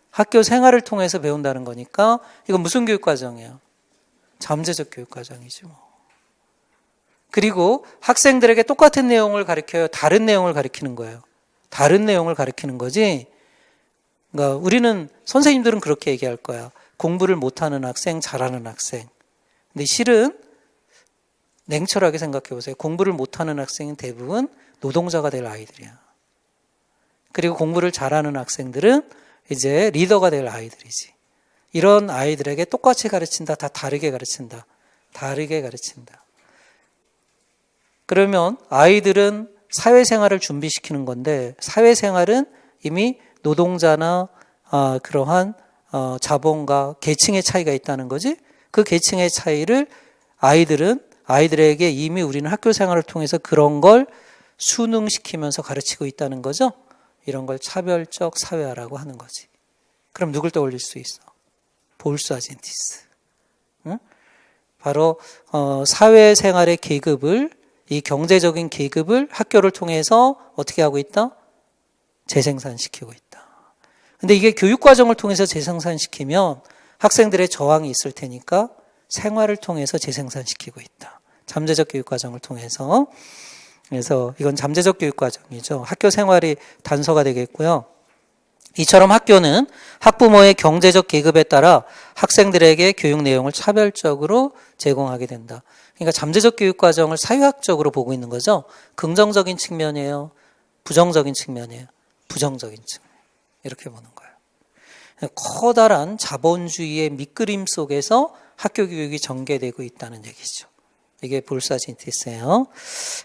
학교 생활을 통해서 배운다는 거니까 이건 무슨 교육과정이에요? 잠재적 교육과정이지 뭐. 그리고 학생들에게 똑같은 내용을 가르쳐요? 다른 내용을 가르치는 거예요? 다른 내용을 가르치는 거지. 그러니까 우리는 선생님들은 그렇게 얘기할 거야. 공부를 못하는 학생, 잘하는 학생. 근데 실은 냉철하게 생각해 보세요. 공부를 못하는 학생은 대부분 노동자가 될 아이들이야. 그리고 공부를 잘하는 학생들은 이제 리더가 될 아이들이지. 이런 아이들에게 똑같이 가르친다, 다 다르게 가르친다. 다르게 가르친다. 그러면 아이들은 사회생활을 준비시키는 건데 사회생활은 이미 노동자나 그러한 자본과 계층의 차이가 있다는 거지. 그 계층의 차이를 아이들에게 이미 우리는 학교 생활을 통해서 그런 걸 수능시키면서 가르치고 있다는 거죠. 이런 걸 차별적 사회화라고 하는 거지. 그럼 누굴 떠올릴 수 있어? 볼사진티스. 응? 바로 사회생활의 계급을, 이 경제적인 계급을 학교를 통해서 어떻게 하고 있다? 재생산시키고 있다. 근데 이게 교육과정을 통해서 재생산시키면 학생들의 저항이 있을 테니까 생활을 통해서 재생산시키고 있다. 잠재적 교육과정을 통해서. 그래서 이건 잠재적 교육과정이죠. 학교 생활이 단서가 되겠고요. 이처럼 학교는 학부모의 경제적 계급에 따라 학생들에게 교육 내용을 차별적으로 제공하게 된다. 그러니까 잠재적 교육과정을 사회학적으로 보고 있는 거죠. 긍정적인 측면이에요? 부정적인 측면이에요? 부정적인 측면. 이렇게 보는 거예요. 커다란 자본주의의 밑그림 속에서 학교 교육이 전개되고 있다는 얘기죠. 이게 볼사진티스예요.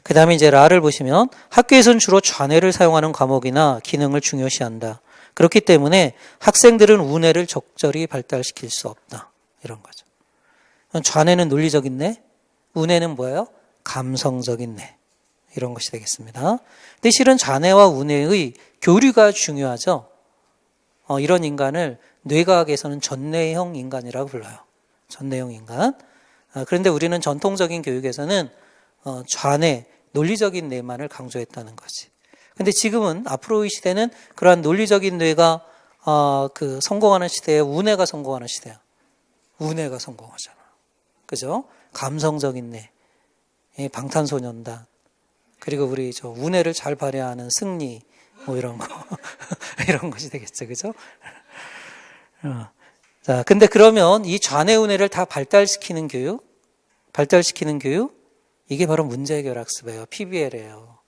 그 다음에 이제 라를 보시면 학교에서는 주로 좌뇌를 사용하는 과목이나 기능을 중요시한다. 그렇기 때문에 학생들은 우뇌를 적절히 발달시킬 수 없다. 이런 거죠. 좌뇌는 논리적인 뇌, 우뇌는 뭐예요? 감성적인 뇌. 이런 것이 되겠습니다. 근데 실은 좌뇌와 우뇌의 교류가 중요하죠. 이런 인간을 뇌과학에서는 전뇌형 인간이라고 불러요. 전뇌형 인간. 그런데 우리는 전통적인 교육에서는 좌뇌, 논리적인 뇌만을 강조했다는 거지. 근데 지금은 앞으로의 시대는 그러한 논리적인 뇌가 성공하는 시대에 우뇌가 성공하는 시대야. 우뇌가 성공하잖아. 그죠? 감성적인 뇌, 방탄소년단, 그리고 우리 우뇌를 잘 발휘하는 승리, 뭐 이런 거, 이런 것이 되겠죠, 그죠? 자, 근데 그러면 이 좌뇌 우뇌를 다 발달시키는 교육, 이게 바로 문제 해결 학습이에요. PBL이에요.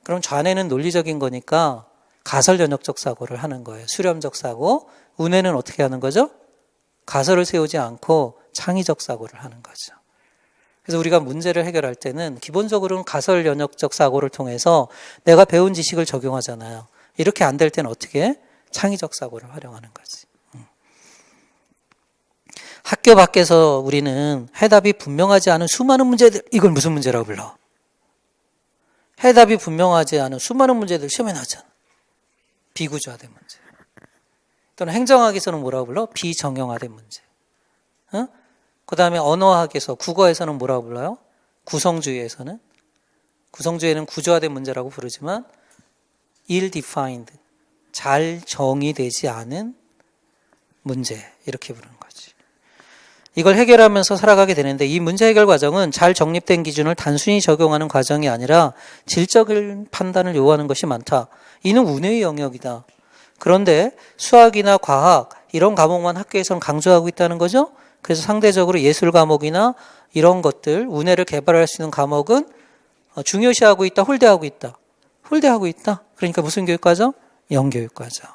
그럼 좌뇌는 논리적인 거니까 가설 전역적 사고를 하는 거예요. 수렴적 사고. 우뇌는 어떻게 하는 거죠? 가설을 세우지 않고 창의적 사고를 하는 거죠. 그래서 우리가 문제를 해결할 때는 기본적으로는 가설 연역적 사고를 통해서 내가 배운 지식을 적용하잖아요. 이렇게 안 될 때는 어떻게 해? 창의적 사고를 활용하는 거지. 학교 밖에서 우리는 해답이 분명하지 않은 수많은 문제들, 이걸 무슨 문제라고 불러? 해답이 분명하지 않은 수많은 문제들 시험에 나왔잖아. 비구조화된 문제. 또는 행정학에서는 뭐라고 불러? 비정형화된 문제. 그 다음에 언어학에서, 국어에서는 뭐라고 불러요? 구성주의에서는? 구성주의는 구조화된 문제라고 부르지만 ill-defined, 잘 정의되지 않은 문제, 이렇게 부르는 거지. 이걸 해결하면서 살아가게 되는데 이 문제 해결 과정은 잘 정립된 기준을 단순히 적용하는 과정이 아니라 질적인 판단을 요구하는 것이 많다. 이는 운의 영역이다. 그런데 수학이나 과학 이런 과목만 학교에서는 강조하고 있다는 거죠. 그래서 상대적으로 예술 과목이나 이런 것들, 운해를 개발할 수 있는 과목은 중요시하고 있다, 홀대하고 있다. 홀대하고 있다. 그러니까 무슨 교육과정? 영교육과정.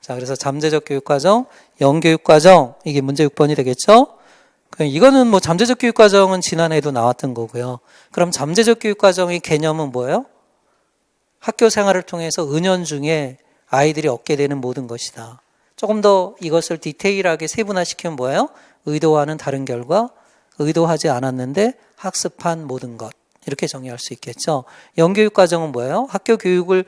자, 그래서 잠재적 교육과정, 영교육과정, 이게 문제 6번이 되겠죠? 이거는 뭐 잠재적 교육과정은 지난해에도 나왔던 거고요. 그럼 잠재적 교육과정의 개념은 뭐예요? 학교 생활을 통해서 은연중에 아이들이 얻게 되는 모든 것이다. 조금 더 이것을 디테일하게 세분화시키면 뭐예요? 의도와는 다른 결과, 의도하지 않았는데 학습한 모든 것. 이렇게 정의할 수 있겠죠. 영교육과정은 뭐예요? 학교 교육을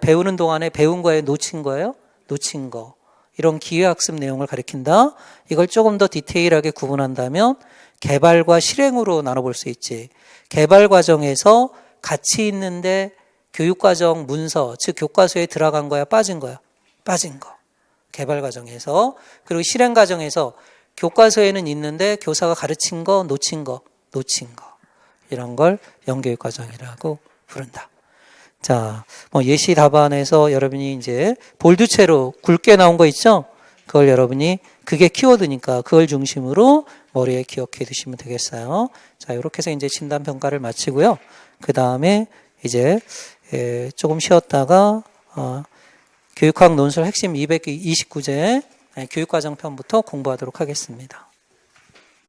배우는 동안에 배운 거에 놓친 거예요? 놓친 거. 이런 기회학습 내용을 가리킨다. 이걸 조금 더 디테일하게 구분한다면 개발과 실행으로 나눠볼 수 있지. 개발 과정에서 가치 있는데 교육과정 문서, 즉 교과서에 들어간 거야, 빠진 거야? 빠진 거. 개발 과정에서. 그리고 실행 과정에서 교과서에는 있는데 교사가 가르친 거, 놓친 거. 이런 걸 영교육 과정이라고 부른다. 자, 뭐 예시 답안에서 여러분이 이제 볼드체로 굵게 나온 거 있죠? 그걸 여러분이, 그게 키워드니까 그걸 중심으로 머리에 기억해 두시면 되겠어요. 자, 이렇게 해서 이제 진단 평가를 마치고요. 그 다음에 이제 조금 쉬었다가 교육학 논술 핵심 229제 교육과정 편부터 공부하도록 하겠습니다.